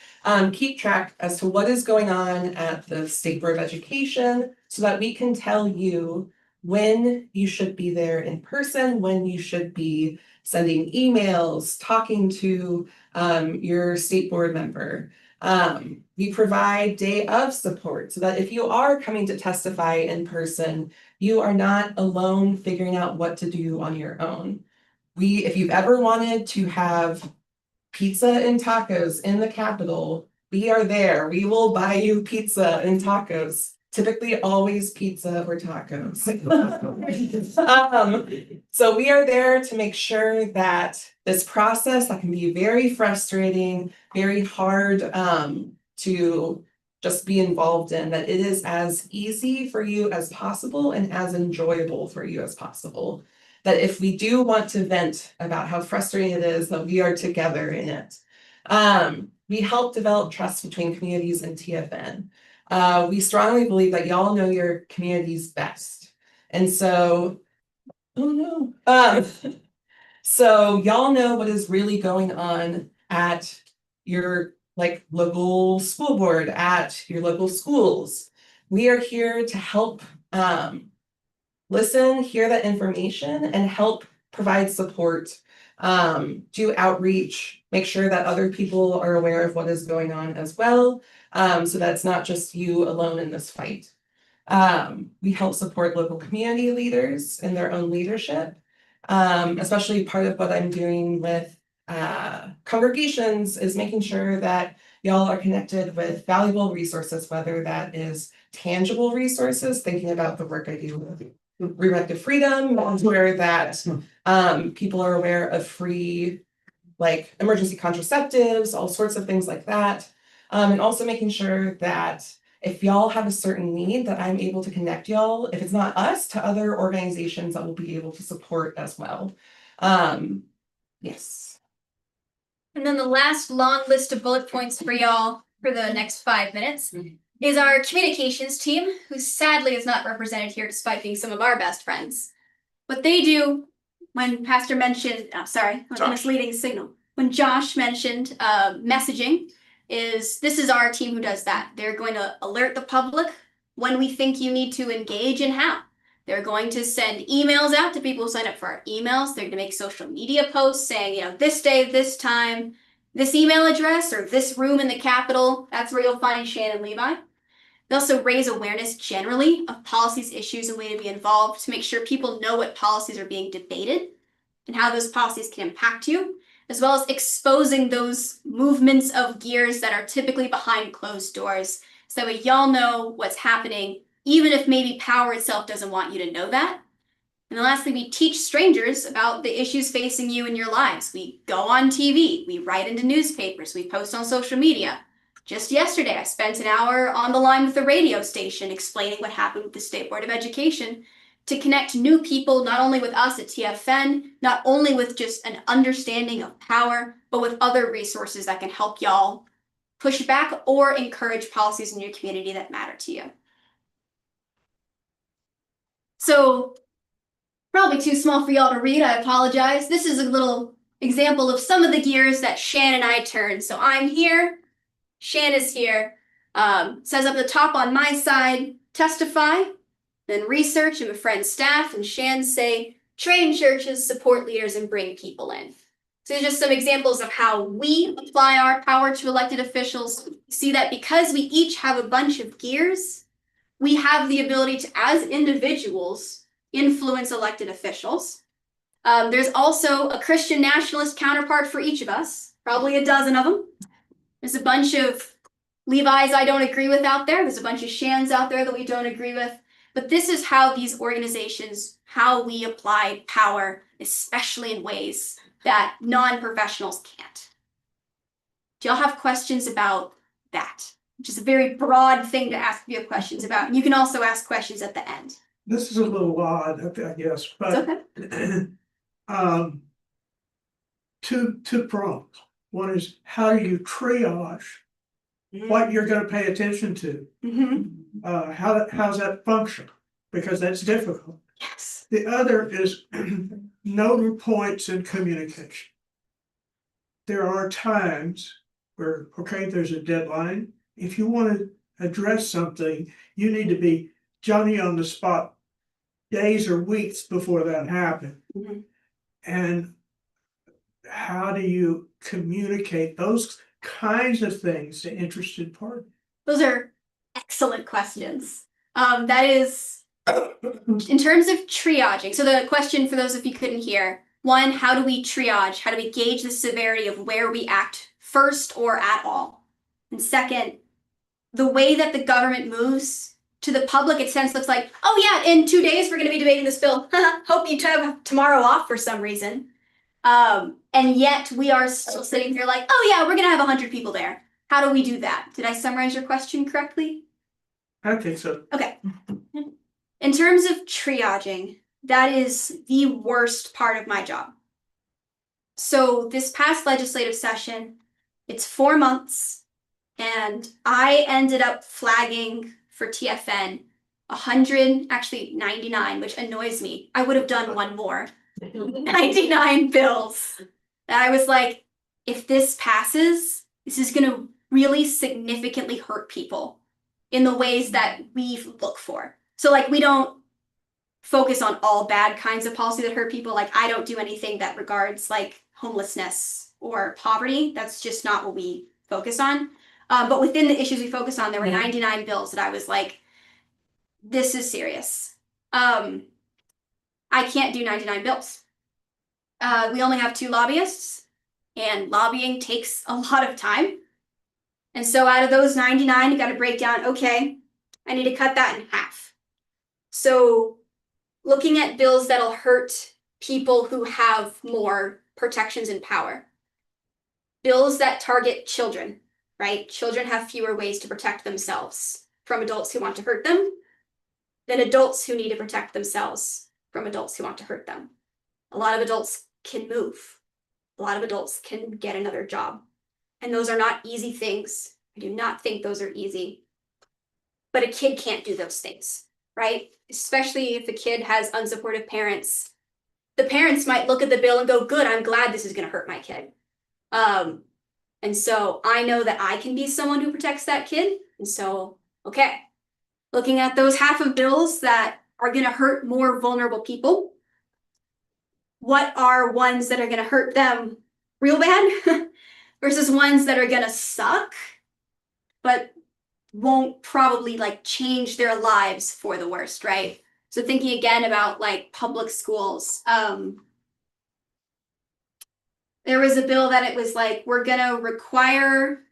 keep track as to what is going on at the State Board of Education so that we can tell you when you should be there in person, when you should be sending emails, talking to your state board member. We provide day of support so that if you are coming to testify in person, you are not alone figuring out what to do on your own. If you've ever wanted to have pizza and tacos in the Capitol, we are there. We will buy you pizza and tacos. Typically always pizza or tacos. So we are there to make sure that this process that can be very frustrating, very hard to just be involved in, that it is as easy for you as possible and as enjoyable for you as possible. That if we do want to vent about how frustrating it is, that we are together in it. We help develop trust between communities and TFN. We strongly believe that y'all know your communities best. And so, oh no. So y'all know what is really going on at your local school board, at your local schools. We are here to help listen, hear that information, and help provide support, do outreach, make sure that other people are aware of what is going on as well, so that it's not just you alone in this fight. We help support local community leaders in their own leadership, especially part of what I'm doing with congregations is making sure that y'all are connected with valuable resources, whether that is tangible resources, thinking about the work I do with reproductive freedom, where that people are aware of free emergency contraceptives, all sorts of things like that. And also making sure that if y'all have a certain need, that I'm able to connect y'all, if it's not us, to other organizations that will be able to support as well. Yes. And then the last long list of bullet points for y'all for the next 5 minutes is our communications team, who sadly is not represented here despite being some of our best friends. What they do when Pastor mentioned, misleading signal. When Josh mentioned messaging, this is our team who does that. They're going to alert the public when we think you need to engage and how. They're going to send emails out to people who sign up for our emails. They're going to make social media posts saying, this day, this time, this email address or this room in the Capitol, that's where you'll find Shannon Levi. They also raise awareness generally of policies, issues, and way to be involved to make sure people know what policies are being debated and how those policies can impact you, as well as exposing those movements of gears that are typically behind closed doors. So that y'all know what's happening, even if maybe power itself doesn't want you to know that. And then lastly, we teach strangers about the issues facing you in your lives. We go on TV, we write into newspapers, we post on social media. Just yesterday, I spent an hour on the line with the radio station explaining what happened with the State Board of Education to connect new people, not only with us at TFN, not only with just an understanding of power, but with other resources that can help y'all push back or encourage policies in your community that matter to you. So, probably too small for y'all to read, I apologize. This is a little example of some of the gears that Shan and I turn. So I'm here, Shan is here. Says up the top on my side, testify, then research and befriend staff, and Shan say, train churches, support leaders, and bring people in. So these are just some examples of how we apply our power to elected officials. See that because we each have a bunch of gears, we have the ability to, as individuals, influence elected officials. There's also a Christian nationalist counterpart for each of us, probably a dozen of them. There's a bunch of Levi's I don't agree with out there. There's a bunch of Shans out there that we don't agree with. But this is how these organizations, how we apply power, especially in ways that non-professionals can't. Do y'all have questions about that? Which is a very broad thing to ask you questions about. And you can also ask questions at the end. This is a little odd, I guess, but two prongs. One is how do you triage what you're going to pay attention to? How's that function? Because that's difficult. Yes. The other is nodal points in communication. There are times where, okay, there's a deadline. If you want to address something, you need to be Johnny on the spot days or weeks before that happened. And how do you communicate those kinds of things to interested parties? Those are excellent questions. That is, in terms of triaging. So the question for those of you who couldn't hear, one, how do we triage? How do we gauge the severity of where we act first or at all? And second, the way that the government moves to the public, it looks like, oh yeah, in 2 days we're going to be debating this bill. Hope you have tomorrow off for some reason. And yet we are still sitting here like, oh yeah, we're going to have 100 people there. How do we do that? Did I summarize your question correctly? I think so. Okay. In terms of triaging, that is the worst part of my job. So this past legislative session, it's 4 months, and I ended up flagging for TFN 100, actually 99, which annoys me. I would have done one more. 99 bills. And I was like, if this passes, this is going to really significantly hurt people in the ways that we look for. So like, we don't focus on all bad kinds of policy that hurt people. Like, I don't do anything that regards like homelessness or poverty. That's just not what we focus on. But within the issues we focus on, there were 99 bills that I was like, this is serious. I can't do 99 bills. We only have 2 lobbyists, and lobbying takes a lot of time. And so out of those 99, you got to break down, okay, I need to cut that in half. So looking at bills that'll hurt people who have more protections and power. Bills that target children, right? Children have fewer ways to protect themselves from adults who want to hurt them than adults who need to protect themselves from adults who want to hurt them. A lot of adults can move. A lot of adults can get another job. And those are not easy things. I do not think those are easy. But a kid can't do those things, right? Especially if a kid has unsupportive parents. The parents might look at the bill and go, good, I'm glad this is going to hurt my kid. And so I know that I can be someone who protects that kid. And so, okay, looking at those half of bills that are going to hurt more vulnerable people, what are ones that are going to hurt them real bad? versus ones that are gonna suck, but won't probably like change their lives for the worst, right? So thinking again about like public schools, there was a bill that it was like, we're gonna require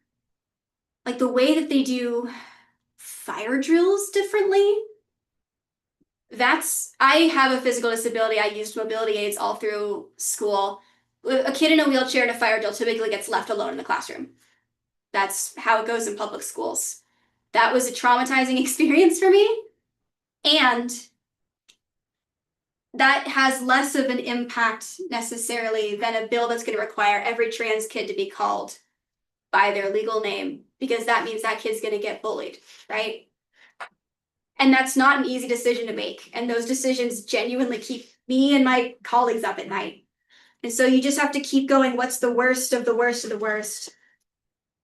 like the way that they do fire drills differently. I have a physical disability. I used mobility aids all through school. A kid in a wheelchair in a fire drill typically gets left alone in the classroom. That's how it goes in public schools. That was a traumatizing experience for me. And that has less of an impact necessarily than a bill that's going to require every trans kid to be called by their legal name, because that means that kid's going to get bullied, right? And that's not an easy decision to make. And those decisions genuinely keep me and my colleagues up at night. And so you just have to keep going, what's the worst of the worst of the worst?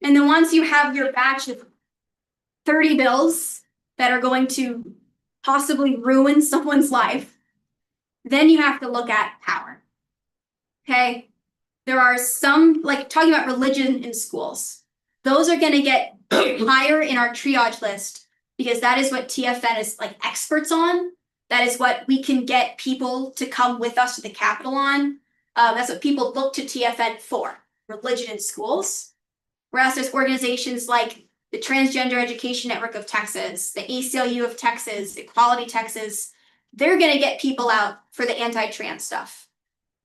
And then once you have your batch of 30 bills that are going to possibly ruin someone's life, then you have to look at power. Okay? There are some, like talking about religion in schools, those are going to get higher in our triage list because that is what TFN is like experts on. That is what we can get people to come with us to the Capitol on. That's what people look to TFN for, religion in schools. Whereas there's organizations like the Transgender Education Network of Texas, the ACLU of Texas, Equality Texas, they're going to get people out for the anti-trans stuff.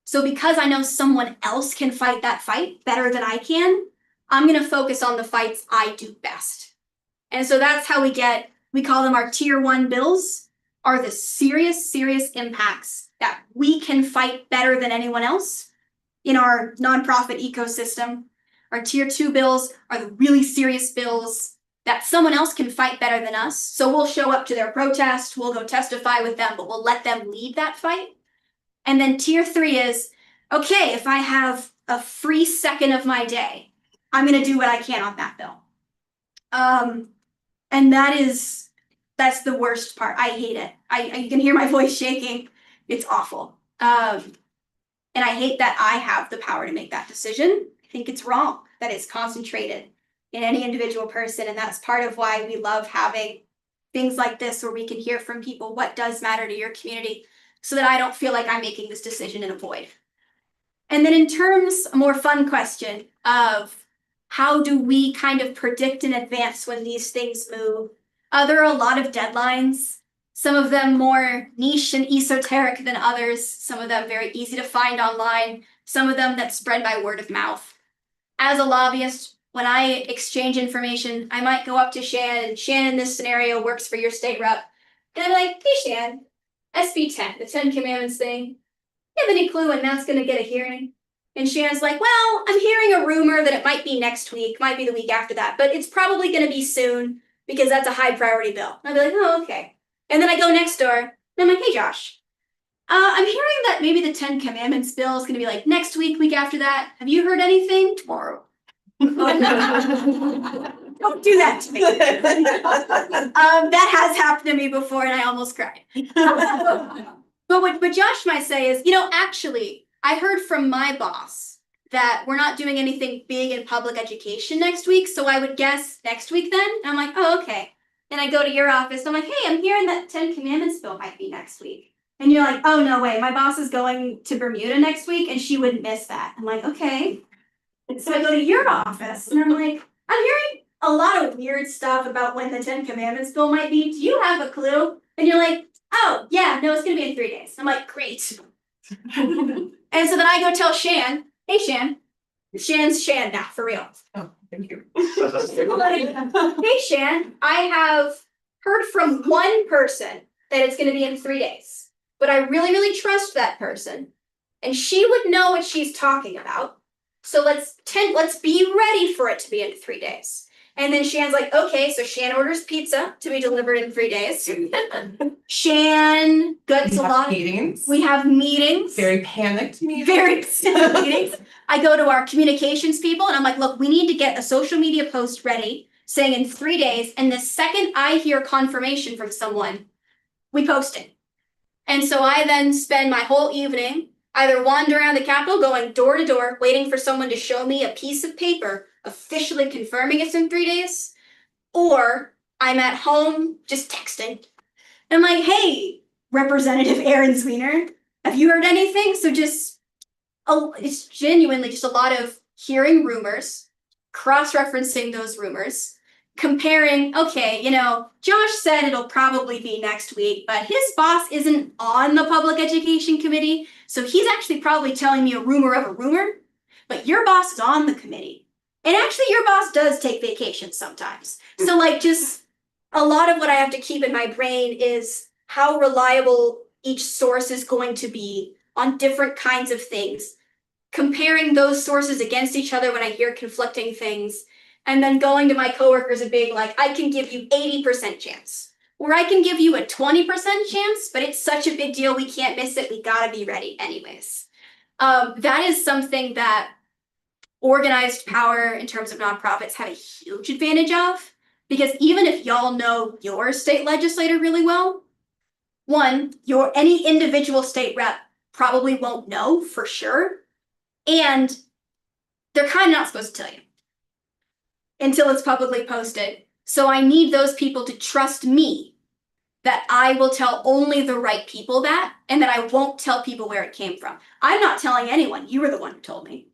So because I know someone else can fight that fight better than I can, I'm going to focus on the fights I do best. And so that's how we call them our tier 1 bills, are the serious impacts that we can fight better than anyone else in our nonprofit ecosystem. Our tier 2 bills are the really serious bills that someone else can fight better than us. So we'll show up to their protest, we'll go testify with them, but we'll let them lead that fight. And then tier 3 is, okay, if I have a free second of my day, I'm going to do what I can on that bill. And that's the worst part. I hate it. You can hear my voice shaking. It's awful. And I hate that I have the power to make that decision. I think it's wrong that it's concentrated in any individual person. And that's part of why we love having things like this where we can hear from people what does matter to your community so that I don't feel like I'm making this decision in a void. And then in terms, a more fun question of how do we kind of predict in advance when these things move? There are a lot of deadlines, some of them more niche and esoteric than others, some of them very easy to find online, some of them that spread by word of mouth. As a lobbyist, when I exchange information, I might go up to Shan, and Shan in this scenario works for your state rep. And I'm like, hey Shan, SB 10, the 10 Commandments thing, you have any clue when that's going to get a hearing? And Shan's like, well, I'm hearing a rumor that it might be next week, might be the week after that, but it's probably going to be soon because that's a high priority bill. And I'll be like, oh, okay. And then I go next door and I'm like, hey, Josh, I'm hearing that maybe the 10 Commandments bill is going to be like next week after that. Have you heard anything? Tomorrow. Don't do that to me. That has happened to me before and I almost cried. But what Josh might say is, actually, I heard from my boss that we're not doing anything big in public education next week, so I would guess next week then. And I'm like, oh, okay. And I go to your office, I'm like, hey, I'm hearing that 10 Commandments bill might be next week. And you're like, oh, no way, my boss is going to Bermuda next week and she wouldn't miss that. I'm like, okay. And so I go to your office and I'm like, I'm hearing a lot of weird stuff about when the 10 Commandments bill might be. Do you have a clue? And you're like, oh, yeah, no, it's going to be in 3 days. I'm like, great. And so then I go tell Shan, hey, Shan. Shan's Shan now, for real. Oh, thank you. Hey, Shan, I have heard from one person that it's going to be in 3 days, but I really trust that person. And she would know what she's talking about. So let's be ready for it to be in 3 days. And then Shan's like, okay, so Shan orders pizza to be delivered in 3 days. Shan gets a lot of meetings. We have meetings. Very panicked meetings. Very panicked meetings. I go to our communications people and I'm like, look, we need to get a social media post ready saying in 3 days. And the second I hear confirmation from someone, we post it. And so I then spend my whole evening. either wander around the Capitol going door to door, waiting for someone to show me a piece of paper officially confirming it's in 3 days, or I'm at home just texting. I'm like, hey, Representative Aaron Zwiener, have you heard anything? So it's genuinely just a lot of hearing rumors, cross-referencing those rumors, comparing, okay, Josh said it'll probably be next week, but his boss isn't on the public education committee, so he's actually probably telling me a rumor of a rumor, but your boss is on the committee. And actually your boss does take vacation sometimes. So like just a lot of what I have to keep in my brain is how reliable each source is going to be on different kinds of things, comparing those sources against each other when I hear conflicting things, and then going to my coworkers and being like, I can give you 80% chance, or I can give you a 20% chance, but it's such a big deal, we can't miss it, we gotta be ready anyways. That is something that organized power in terms of nonprofits have a huge advantage of, because even if y'all know your state legislator really well, one, any individual state rep probably won't know for sure, and they're kind of not supposed to tell you until it's publicly posted. So I need those people to trust me that I will tell only the right people that, and that I won't tell people where it came from. I'm not telling anyone, you were the one who told me.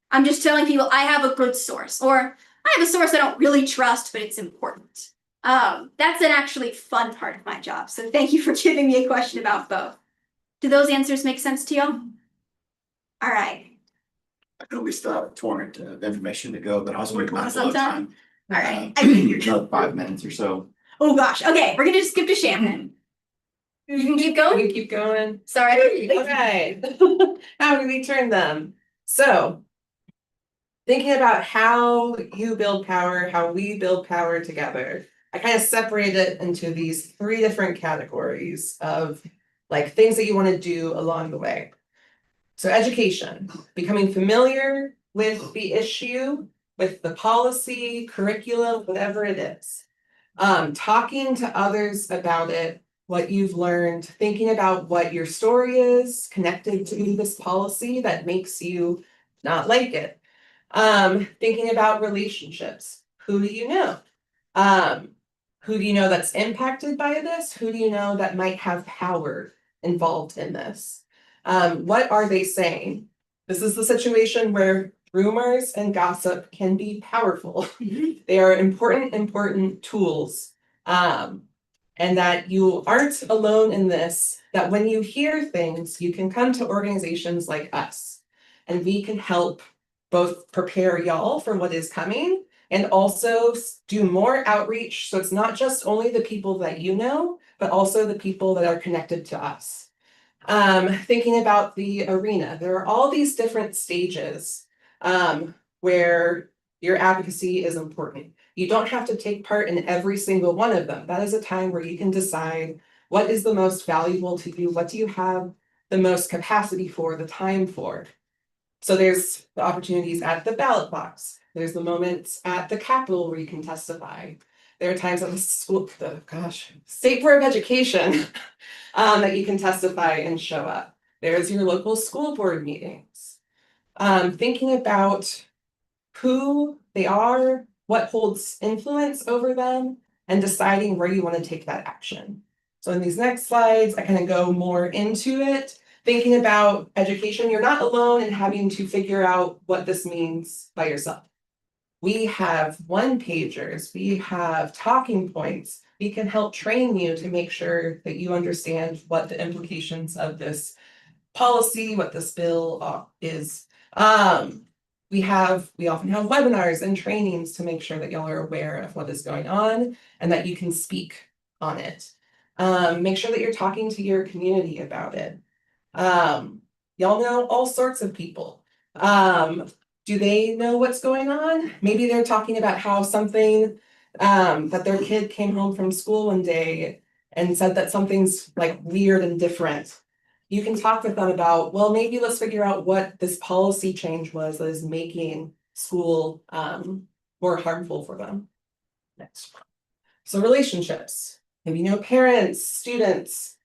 I'm just telling people I have a good source, or I have a source I don't really trust, but it's important. That's an actually fun part of my job. So thank you for giving me a question about both. Do those answers make sense to y'all? All right. I know we still have a torrent of information to go, but I was We're mindful of sometime? time. All right. Another 5 minutes or so. Oh gosh. Okay, we're gonna just skip to Shannon. You can keep going. We keep going. Sorry. Okay. How do we turn them? So, thinking about how you build power, how we build power together, I kind of separate it into these 3 different categories of like things that you want to do along the way. So education, becoming familiar with the issue, with the policy, curriculum, whatever it is. Talking to others about it, what you've learned, thinking about what your story is connected to this policy that makes you not like it. Thinking about relationships. Who do you know? Who do you know that's impacted by this? Who do you know that might have power involved in this? What are they saying? This is the situation where rumors and gossip can be powerful. They are important tools. And that you aren't alone in this, that when you hear things, you can come to organizations like us, and we can help both prepare y'all for what is coming and also do more outreach. So it's not just only the people that you know, but also the people that are connected to us. Thinking about the arena, there are all these different stages where your advocacy is important. You don't have to take part in every single one of them. That is a time where you can decide what is the most valuable to you, what do you have the most capacity for, the time for. So there's the opportunities at the ballot box. There's the moments at the Capitol where you can testify. There are times at the State Board of Education that you can testify and show up. There's your local school board meetings. Thinking about who they are, what holds influence over them, and deciding where you want to take that action. So in these next slides, I kind of go more into it. Thinking about education, you're not alone in having to figure out what this means by yourself. We have one-pagers, we have talking points. We can help train you to make sure that you understand what the implications of this policy, what this bill is. We often have webinars and trainings to make sure that y'all are aware of what is going on and that you can speak on it. Make sure that you're talking to your community about it. Y'all know all sorts of people. Do they know what's going on? Maybe they're talking about how something that their kid came home from school one day and said that something's like weird and different. You can talk with them about, well, maybe let's figure out what this policy change was that is making school more harmful for them. Next. So relationships. Maybe you know parents, students,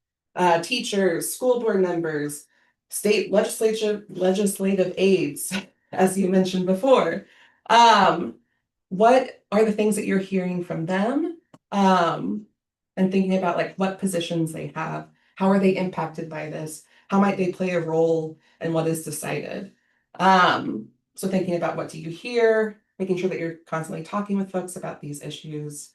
teachers, school board members. state legislative aides, as you mentioned before. What are the things that you're hearing from them? And thinking about like what positions they have, how are they impacted by this? How might they play a role in what is decided? So thinking about what do you hear, making sure that you're constantly talking with folks about these issues.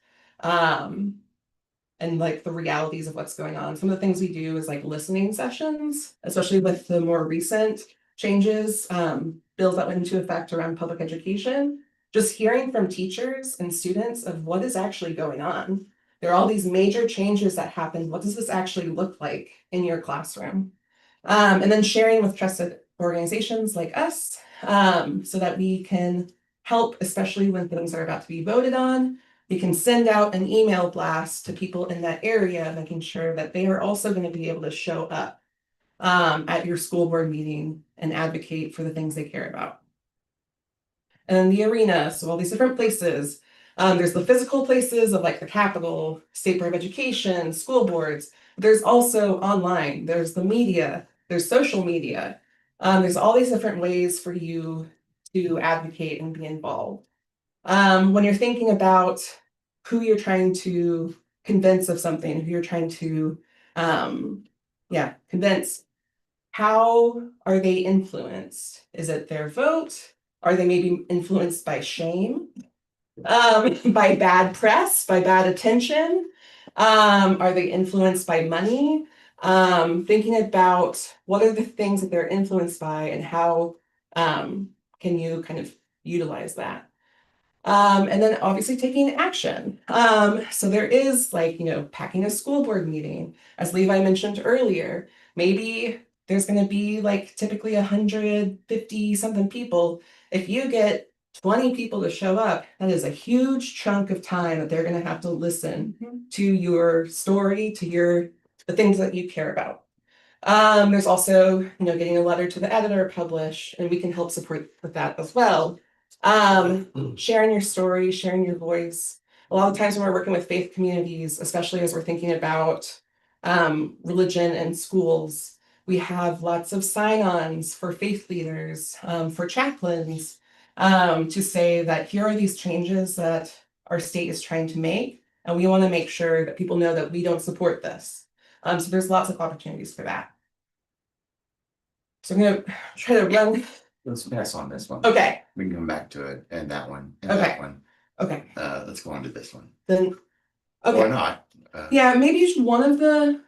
And like the realities of what's going on. Some of the things we do is like listening sessions, especially with the more recent changes, bills that went into effect around public education, just hearing from teachers and students of what is actually going on. There are all these major changes that happen. What does this actually look like in your classroom? And then sharing with trusted organizations like us, so that we can help, especially when things are about to be voted on. You can send out an email blast to people in that area, making sure that they are also going to be able to show up at your school board meeting and advocate for the things they care about. And then the arena, so all these different places. There's the physical places of like the Capitol, State Board of Education, school boards. There's also online, there's the media, there's social media. There's all these different ways for you to advocate and be involved. When you're thinking about who you're trying to convince of something, who you're trying to, convince, how are they influenced? Is it their vote? Are they maybe influenced by shame? By bad press, by bad attention? Are they influenced by money? Thinking about what are the things that they're influenced by and how can you kind of utilize that? And then obviously taking action. So there is like, packing a school board meeting, as Levi mentioned earlier, maybe there's going to be like typically 150 something people. If you get 20 people to show up, that is a huge chunk of time that they're going to have to listen to your story, to the things that you care about. There's also, getting a letter to the editor published, and we can help support with that as well. Sharing your story, sharing your voice. A lot of times when we're working with faith communities, especially as we're thinking about religion and schools, we have lots of sign-ons for faith leaders, for chaplains, to say that here are these changes that our state is trying to make, and we want to make sure that people know that we don't support this. So there's lots of opportunities for that. So I'm going to try to run. Let's pass on this one. Okay. We can come back to it and that one and Okay. that one. Okay. Let's go on to this one. Then, okay. Or not. Yeah, maybe just one of the.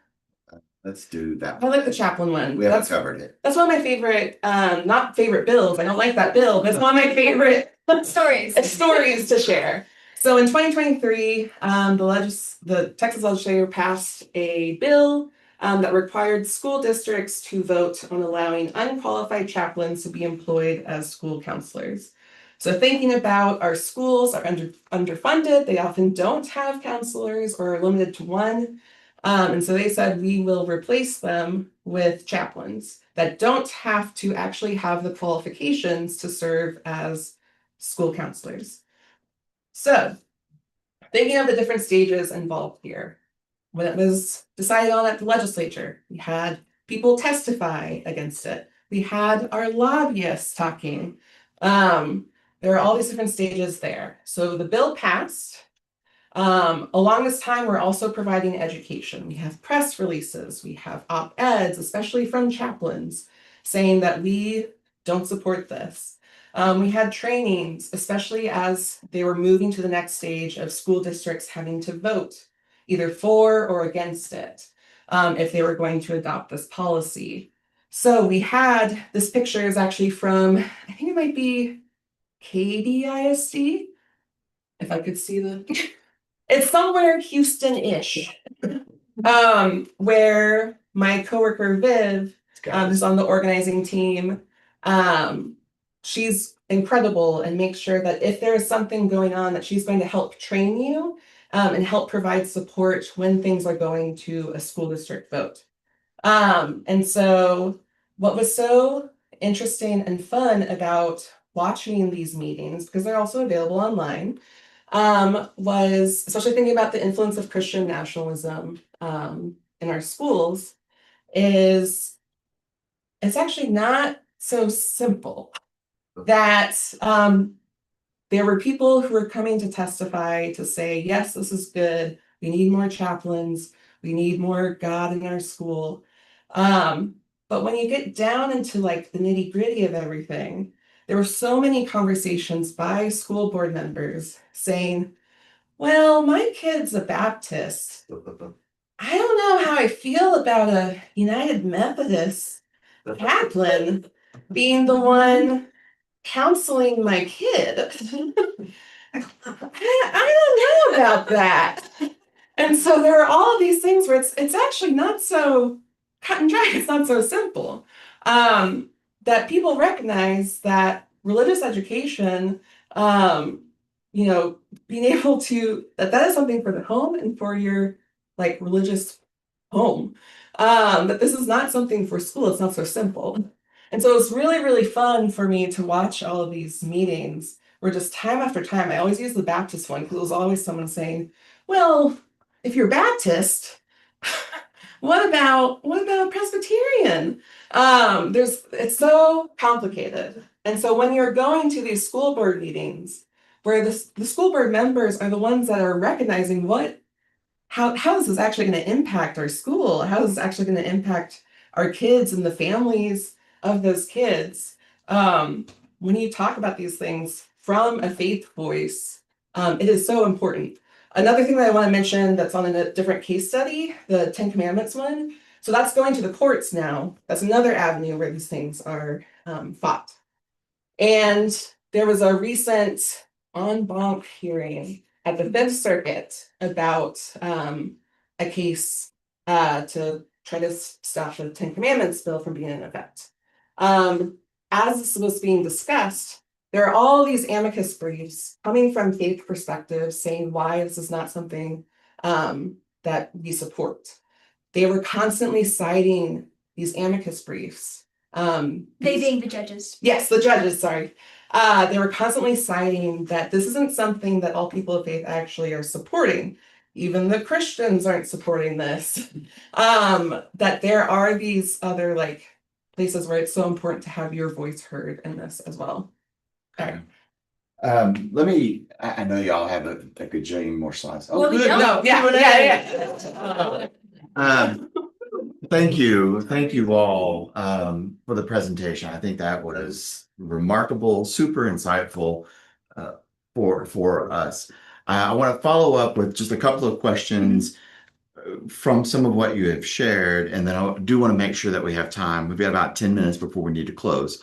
Let's do that I one. like the chaplain one. We haven't covered it. That's one of my favorite, not favorite bills. I don't like that bill, but it's one of my favorite stories to share. So in 2023, the Texas legislature passed a bill that required school districts to vote on allowing unqualified chaplains to be employed as school counselors. So thinking about our schools are underfunded, they often don't have counselors or are limited to one. And so they said we will replace them with chaplains that don't have to actually have the qualifications to serve as school counselors. So thinking of the different stages involved here. When it was decided on at the legislature, we had people testify against it. We had our lobbyists talking. There are all these different stages there. So the bill passed. Along this time, we're also providing education. We have press releases, we have op-eds, especially from chaplains, saying that we don't support this. We had trainings, especially as they were moving to the next stage of school districts having to vote either for or against it, if they were going to adopt this policy. So we had, this picture is actually from, I think it might be KDISD, if I could see the... It's somewhere Houston-ish, where my coworker Viv, who's on the organizing team, she's incredible and makes sure that if there is something going on, that she's going to help train you and help provide support when things are going to a school district vote. And so what was so interesting and fun about watching these meetings, because they're also available online, was especially thinking about the influence of Christian nationalism in our schools, is it's actually not so simple. That there were people who were coming to testify to say, yes, this is good. We need more chaplains. We need more God in our school. But when you get down into like the nitty gritty of everything, there were so many conversations by school board members saying, well, my kid's a Baptist. I don't know how I feel about a United Methodist chaplain being the one counseling my kid. I don't know about that. And so there are all of these things where it's actually not so cut and dry. It's not so simple. That people recognize that religious education, you know, being able to that is something for the home and for your like religious home. That this is not something for school. It's not so simple. And so it's really, really fun for me to watch all of these meetings where just time after time, I always use the Baptist one because it was always someone saying, well, if you're Baptist, what about Presbyterian? It's so complicated. And so when you're going to these school board meetings, where the school board members are the ones that are recognizing how this is actually going to impact our school, how this is actually going to impact our kids and the families of those kids. When you talk about these things from a faith voice, it is so important. Another thing that I want to mention that's on a different case study, the Ten Commandments one. So that's going to the courts now. That's another avenue where these things are fought. And there was a recent en banc hearing at the Fifth Circuit about a case to try to stop the Ten Commandments bill from being in effect. As this was being discussed, there are all these amicus briefs coming from faith perspectives saying why this is not something that we support. They were constantly citing these amicus briefs. They being the judges. Yes, the judges, sorry. They were constantly citing that this isn't something that all people of faith actually are supporting. Even the Christians aren't supporting this. That there are these other like places where it's so important to have your voice heard in this as well. Okay. I know y'all have a gajillion more slides. Oh, Well, we good. don't. No, yeah. Thank you all for the presentation. I think that was remarkable, super insightful for us. I want to follow up with just a couple of questions from some of what you have shared, and then I do want to make sure that we have time. We've got about 10 minutes before we need to close.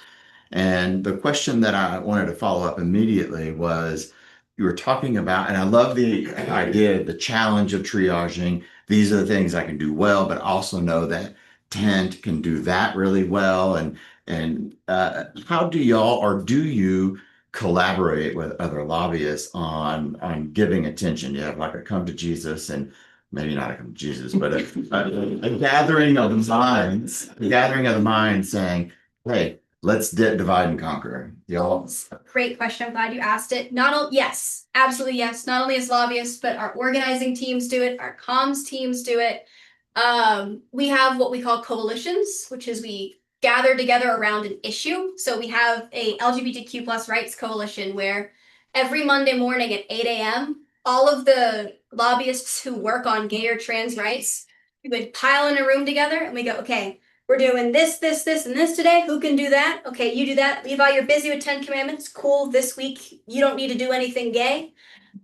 And the question that I wanted to follow up immediately was, you were talking about, and I love the idea, the challenge of triaging. These are the things I can do well, but also know that Tent can do that really well. And how do y'all, or do you collaborate with other lobbyists on giving attention? You have like a come to Jesus, and maybe not a come to Jesus, but a gathering of the minds saying, hey, let's divide and conquer. Y'all. Great question. I'm glad you asked it. Yes, absolutely yes. Not only as lobbyists, but our organizing teams do it, our comms teams do it. We have what we call coalitions, which is we gather together around an issue. So we have a LGBTQ plus rights coalition where every Monday morning at 8 a.m., all of the lobbyists who work on gay or trans rights, we would pile in a room together and we go, okay, we're doing this, and this today. Who can do that? Okay, you do that. Levi, you're busy with 10 Commandments. Cool. This week, you don't need to do anything gay.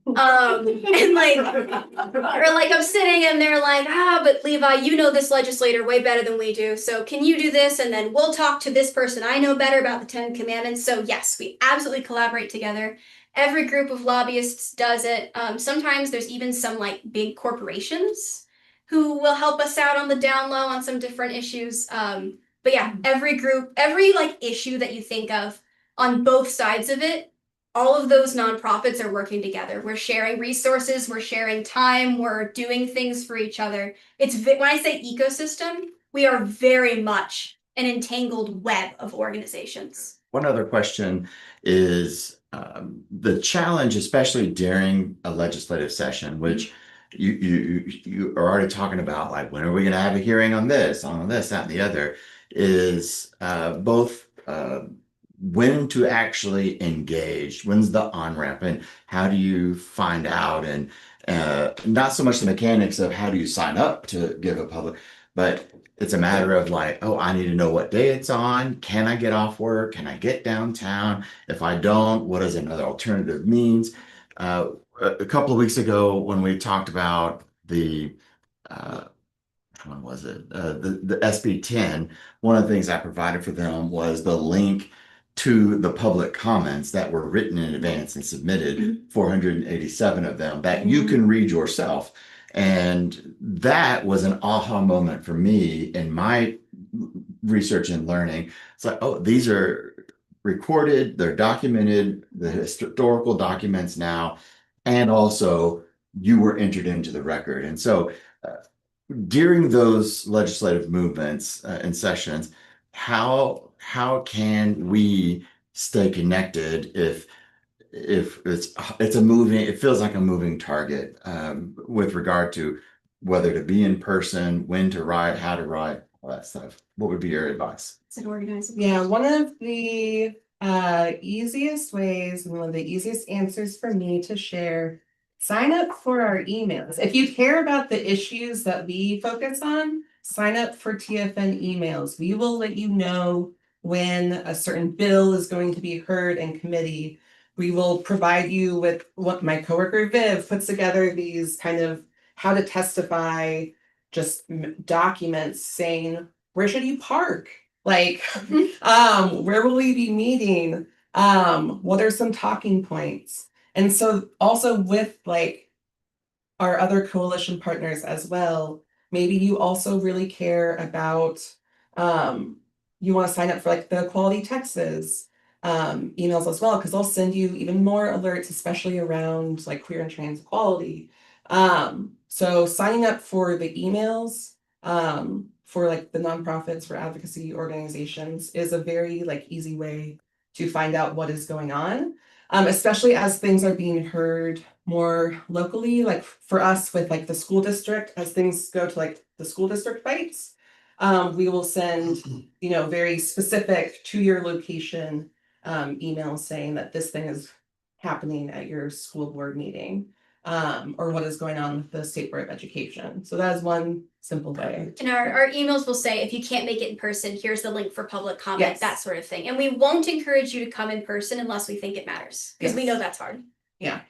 And like, or like I'm sitting and they're like, but Levi, you know this legislator way better than we do. So can you do this? And then we'll talk to this person. I know better about the 10 Commandments. So yes, we absolutely collaborate together. Every group of lobbyists does it. Sometimes there's even some like big corporations who will help us out on the down low on some different issues. But yeah, every group, every like issue that you think of on both sides of it, all of those nonprofits are working together. We're sharing resources, we're sharing time, we're doing things for each other. When I say ecosystem, we are very much an entangled web of organizations. One other question is the challenge, especially during a legislative session, which you are already talking about, like, when are we going to have a hearing on this, that, and the other, is both when to actually engage, when's the on-ramp, and how do you find out, and not so much the mechanics of how do you sign up to give a public, but it's a matter of like, oh, I need to know what day it's on. Can I get off work? Can I get downtown? If I don't, what does another alternative means? A couple of weeks ago when we talked about the when was it? The SB 10, one of the things I provided for them was the link to the public comments that were written in advance and submitted, 487 of them, that you can read yourself. And that was an aha moment for me in my research and learning. It's like, oh, these are recorded, they're documented, the historical documents now, and also you were entered into the record. And so during those legislative movements and sessions, how can we stay connected if it's a moving, it feels like a moving target with regard to whether to be in person, when to write, how to write, all that stuff. What would be your advice? It's an organizing. Yeah, one of the easiest ways and one of the easiest answers for me to share, sign up for our emails. If you care about the issues that we focus on, sign up for TFN emails. We will let you know when a certain bill is going to be heard in committee. We will provide you with what my coworker Viv puts together, these kind of how to testify, just documents saying, where should you park? Like, where will we be meeting? What are some talking points? And so also with like our other coalition partners as well, maybe you also really care about, you want to sign up for like the Equality Texas emails as well, because they'll send you even more alerts, especially around like queer and trans equality. So signing up for the emails, for like the nonprofits, for advocacy organizations is a very like easy way to find out what is going on. Especially as things are being heard more locally, like for us with like the school district, as things go to like the school district fights, we will send, you know, very specific to your location emails saying that this thing is happening at your school board meeting, or what is going on with the State Board of Education. So that is one simple way. And our emails will say, if you can't make it in person, here's the link for public comment, Yes. that sort of thing. And we won't encourage you to come in person unless we think it matters, because we Yes. know that's hard. Yeah.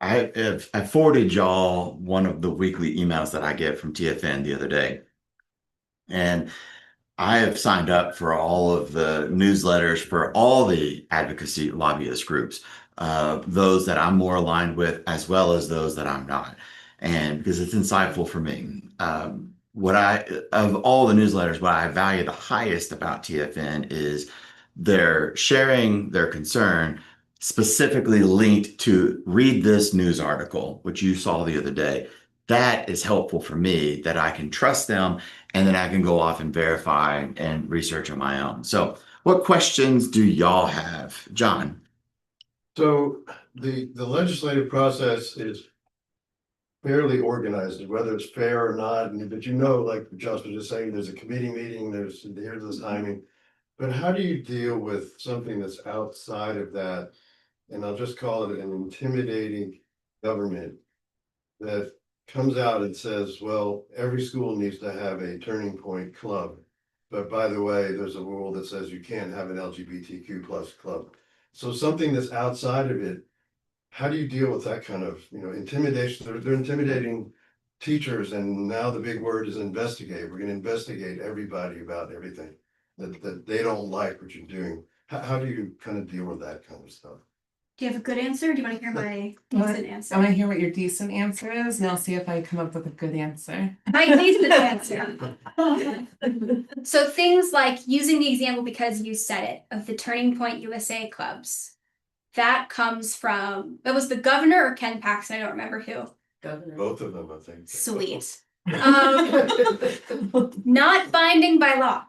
I forwarded y'all one of the weekly emails that I get from TFN the other day. And I have signed up for all of the newsletters for all the advocacy lobbyist groups, those that I'm more aligned with, as well as those that I'm not. And because it's insightful for me. Of all the newsletters, what I value the highest about TFN is they're sharing their concern specifically linked to read this news article, which you saw the other day. That is helpful for me, that I can trust them and then I can go off and verify and research on my own. So what questions do y'all have? John? So the legislative process is fairly organized, whether it's fair or not, but you know, like Josh was just saying, there's a committee meeting, here's the timing. But how do you deal with something that's outside of that? And I'll just call it an intimidating government that comes out and says, well, every school needs to have a turning point club. But by the way, there's a rule that says you can't have an LGBTQ plus club. So something that's outside of it, how do you deal with that kind of, intimidation? They're intimidating teachers, and now the big word is investigate. We're going to investigate everybody about everything that they don't like what you're doing. How do you kind of deal with that kind of stuff? Do you have a good answer? Or do you want to hear my decent answer? I want to hear what your decent answer is, and I'll see if I come up with a good answer. My decent answer. So things like using the example because you said it of the Turning Point USA clubs. That comes from, that was the governor or Ken Paxton, I don't remember who. Governor. Both of them, I think. Sweet. Not binding by law.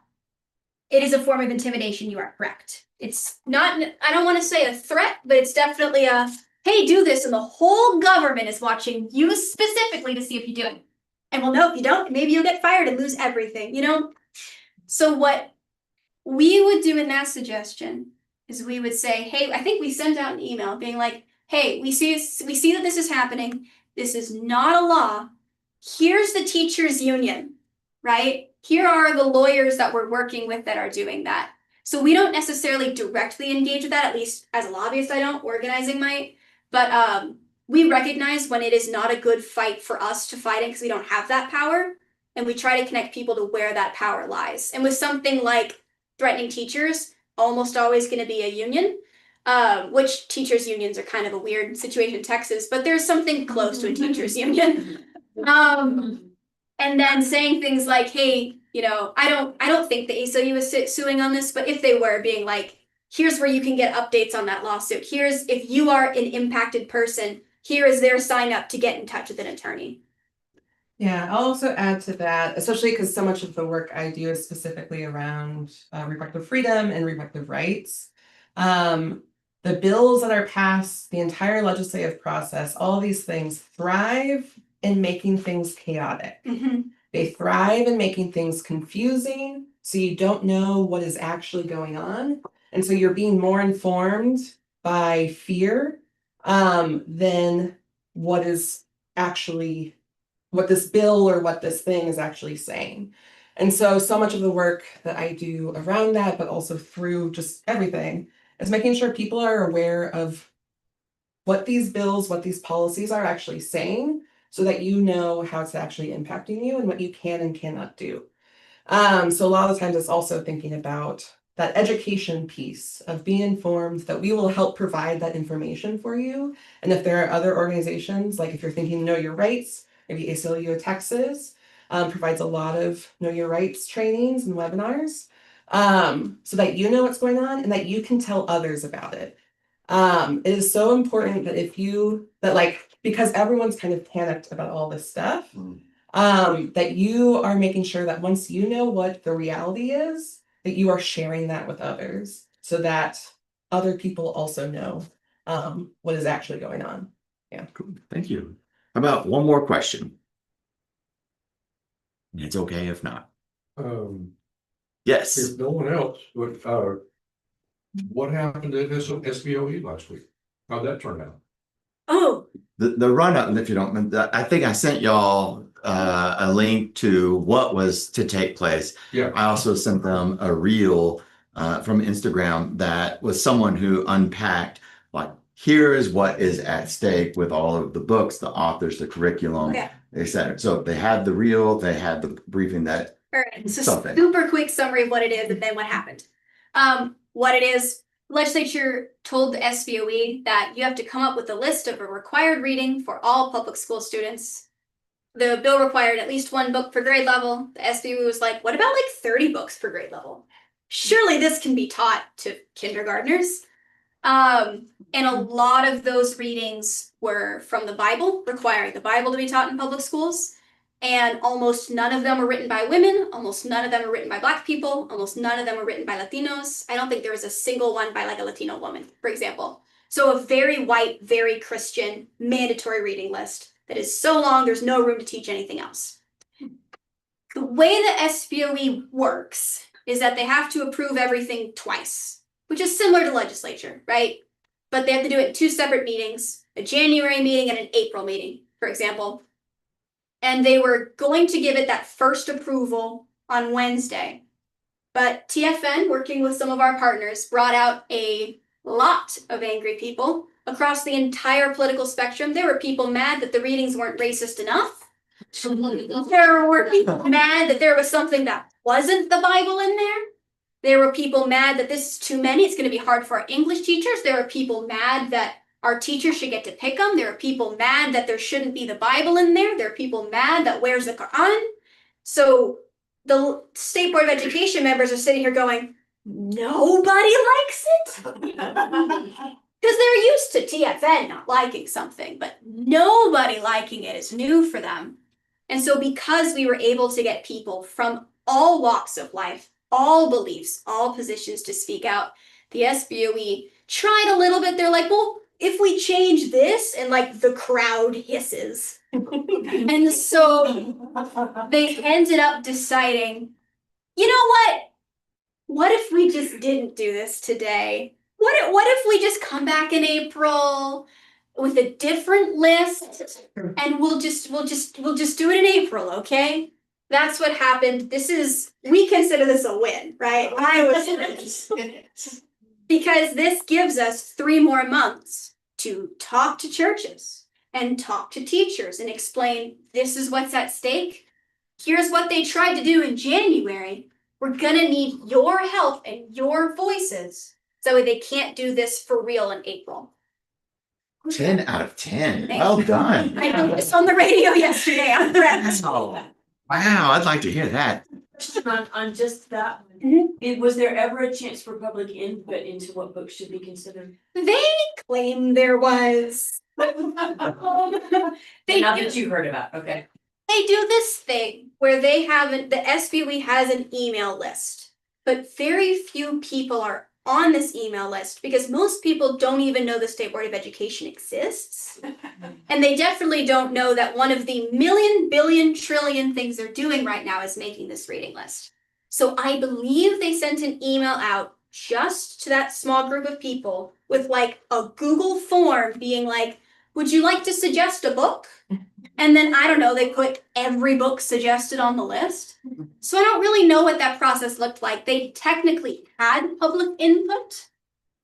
It is a form of intimidation, you are correct. It's not, I don't want to say a threat, but it's definitely a, hey, do this, and the whole government is watching you specifically to see if you do it. And we'll know if you don't, maybe you'll get fired and lose everything, So what we would do in that suggestion is we would say, hey, I think we sent out an email being like, hey, we see that this is happening. This is not a law. Here's the teachers union, right? Here are the lawyers that we're working with that are doing that. So we don't necessarily directly engage with that, at least as a lobbyist I don't, organizing might, but we recognize when it is not a good fight for us to fight in because we don't have that power, and we try to connect people to where that power lies. And with something like threatening teachers, almost always going to be a union, which teachers unions are kind of a weird situation in Texas, but there's something close to a teachers union. And then saying things like, hey, you know, I don't think the ACLU is suing on this, but if they were, being like, here's where you can get updates on that lawsuit. Here's, if you are an impacted person, here is their sign up to get in touch with an attorney. Yeah, I'll also add to that, especially because so much of the work I do is specifically around reproductive freedom and reproductive rights. The bills that are passed, the entire legislative process, all these things thrive in making things chaotic. They thrive in making things confusing, so you don't know what is actually going on. And so you're being more informed by fear than what is actually, what this bill or what this thing is actually saying. And so much of the work that I do around that, but also through just everything, is making sure people are aware of what these bills, what these policies are actually saying, so that you know how it's actually impacting you and what you can and cannot do. So a lot of the times it's also thinking about that education piece of being informed that we will help provide that information for you. And if there are other organizations, like if you're thinking Know Your Rights, maybe ACLU of Texas provides a lot of Know Your Rights trainings and webinars, so that you know what's going on and that you can tell others about it. It is so important that because everyone's kind of panicked about all this stuff, that you are making sure that once you know what the reality is, that you are sharing that with others so that other people also know what is actually going on. Yeah. Cool. Thank you. How about one more question? It's okay if not. Yes. If no one else, what happened at SBOE last week? How'd that turn out? Oh, The run up, if you don't, I think I sent y'all a link to what was to take place. Yeah. I also sent them a reel from Instagram that was someone who unpacked, like, here is what is at stake with all of the books, the authors, the curriculum, etc. So they had the reel, they had the briefing that. All right, so something. super quick summary of what it is and then what happened. What it is, legislature told the SBOE that you have to come up with a list of a required reading for all public school students. The bill required at least 1 book per grade level. The SBOE was like, what about like 30 books per grade level? Surely this can be taught to kindergartners. And a lot of those readings were from the Bible, requiring the Bible to be taught in public schools. And almost none of them were written by women. Almost none of them were written by Black people. Almost none of them were written by Latinos. I don't think there was a single one by like a Latino woman, for example. So a very white, very Christian, mandatory reading list that is so long there's no room to teach anything else. The way the SBOE works is that they have to approve everything twice, which is similar to legislature, right? But they have to do it in 2 separate meetings, a January meeting and an April meeting, for example. And they were going to give it that first approval on Wednesday. But TFN, working with some of our partners, brought out a lot of angry people across the entire political spectrum. There were people mad that the readings weren't racist enough. There were people mad that there was something that wasn't the Bible in there. There were people mad that this is too many, it's going to be hard for our English teachers. There were people mad that our teachers should get to pick them. There are people mad that there shouldn't be the Bible in there. There are people mad that where's the Quran? So the State Board of Education members are sitting here going, nobody likes it? Because they're used to TFN not liking something, but nobody liking it is new for them. And so because we were able to get people from all walks of life, all beliefs, all positions to speak out, the SBOE tried a little bit. They're like, well, if we change this, and like the crowd hisses. And so they ended up deciding, you know what? what if we just didn't do this today? What if we just come back in April with a different list and we'll just do it in April, okay? That's what happened. We consider this a win, right? Because this gives us 3 more months to talk to churches and talk to teachers and explain this is what's at stake. Here's what they tried to do in January. We're gonna need your help and your voices so they can't do this for real in April. 10 out of 10. Well done. I heard this on the radio yesterday on Friends. Oh, wow, I'd like to hear that. Question on just that one. Was there ever a chance for public input into what books should be considered? They claim there was. Not that you heard about, okay. They do this thing where the SBUE has an email list, but very few people are on this email list because most people don't even know the State Board of Education exists. And they definitely don't know that one of the million, billion, trillion things they're doing right now is making this reading list. So I believe they sent an email out just to that small group of people with like a Google form being like, would you like to suggest a book? And then, I don't know, they put every book suggested on the list. So I don't really know what that process looked like. They technically had public input.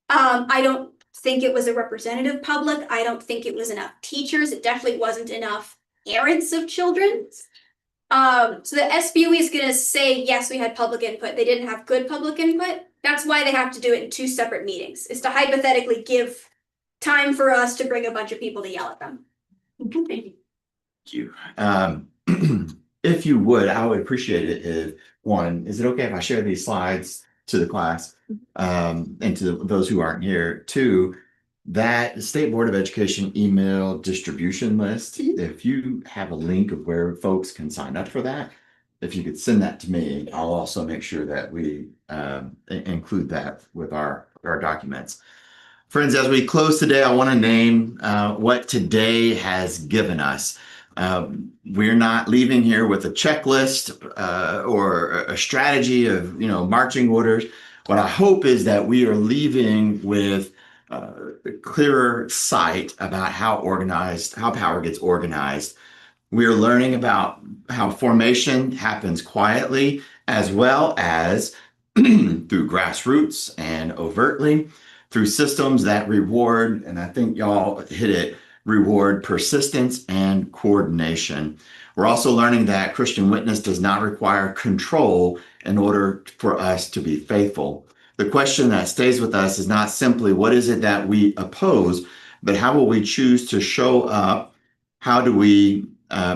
I don't think it was a representative public. I don't think it was enough teachers. It definitely wasn't enough parents of children. So the SBUE is going to say, yes, we had public input. They didn't have good public input. That's why they have to do it in 2 separate meetings, is to hypothetically give time for us to bring a bunch of people to yell at them. Thank you. If you would, I would appreciate it if, one, is it okay if I share these slides to the class and to those who aren't here? 2, that State Board of Education email distribution list, if you have a link of where folks can sign up for that, if you could send that to me, I'll also make sure that we include that with our documents. Friends, as we close today, I want to name what today has given us. We're not leaving here with a checklist or a strategy of, marching orders. What I hope is that we are leaving with a clearer sight about how power gets organized. We are learning about how formation happens quietly as well as through grassroots and overtly, through systems that reward, and I think y'all hit it, reward persistence and coordination. We're also learning that Christian witness does not require control in order for us to be faithful. The question that stays with us is not simply what is it that we oppose, but how will we choose to show up? How do we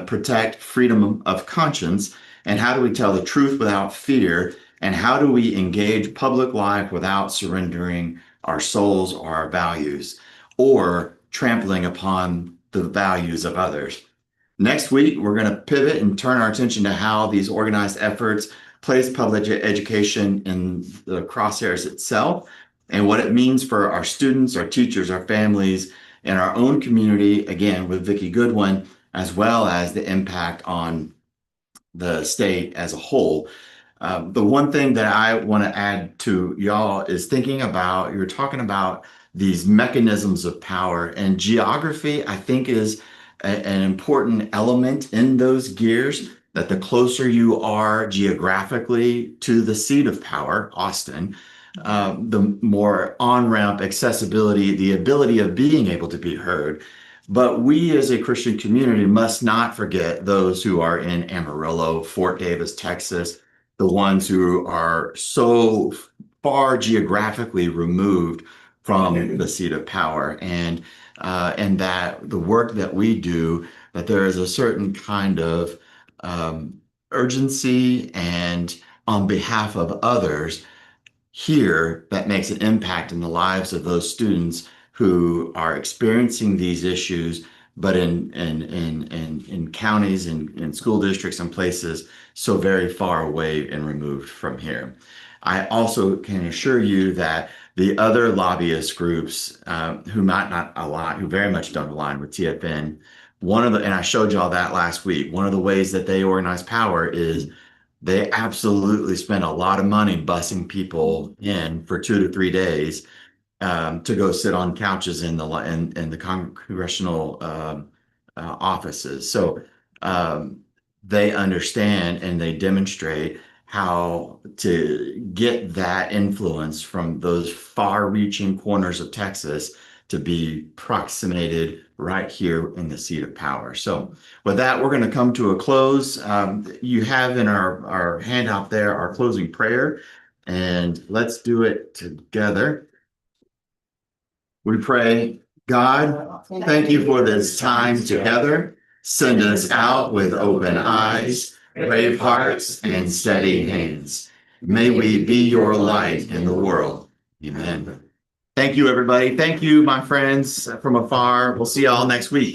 protect freedom of conscience? And how do we tell the truth without fear? And how do we engage public life without surrendering our souls or our values, or trampling upon the values of others? Next week, we're going to pivot and turn our attention to how these organized efforts place public education in the crosshairs itself and what it means for our students, our teachers, our families, and our own community, again, with Vicki Goodwin, as well as the impact on the state as a whole. The one thing that I want to add to y'all is thinking about, you're talking about these mechanisms of power, and geography, I think, is an important element in those gears, that the closer you are geographically to the seat of power, Austin, the more on-ramp accessibility, the ability of being able to be heard. But we as a Christian community must not forget those who are in Amarillo, Fort Davis, Texas, the ones who are so far geographically removed from the seat of power, and that the work that we do, that there is a certain kind of urgency and on behalf of others here that makes an impact in the lives of those students who are experiencing these issues, but in counties and in school districts and places so very far away and removed from here. I also can assure you that the other lobbyist groups who might not align, who very much don't align with TFN, and I showed y'all that last week, one of the ways that they organize power is they absolutely spend a lot of money busing people in for 2 to 3 days to go sit on couches in the congressional offices. So they understand and they demonstrate how to get that influence from those far-reaching corners of Texas to be proximated right here in the seat of power. So with that, we're going to come to a close. You have in our handout there our closing prayer, and let's do it together. We pray, God, thank you for this time together. Send us out with open eyes, brave hearts, and steady hands. May we be your light in the world. Amen. Thank you, everybody. Thank you, my friends from afar. We'll see you all next week.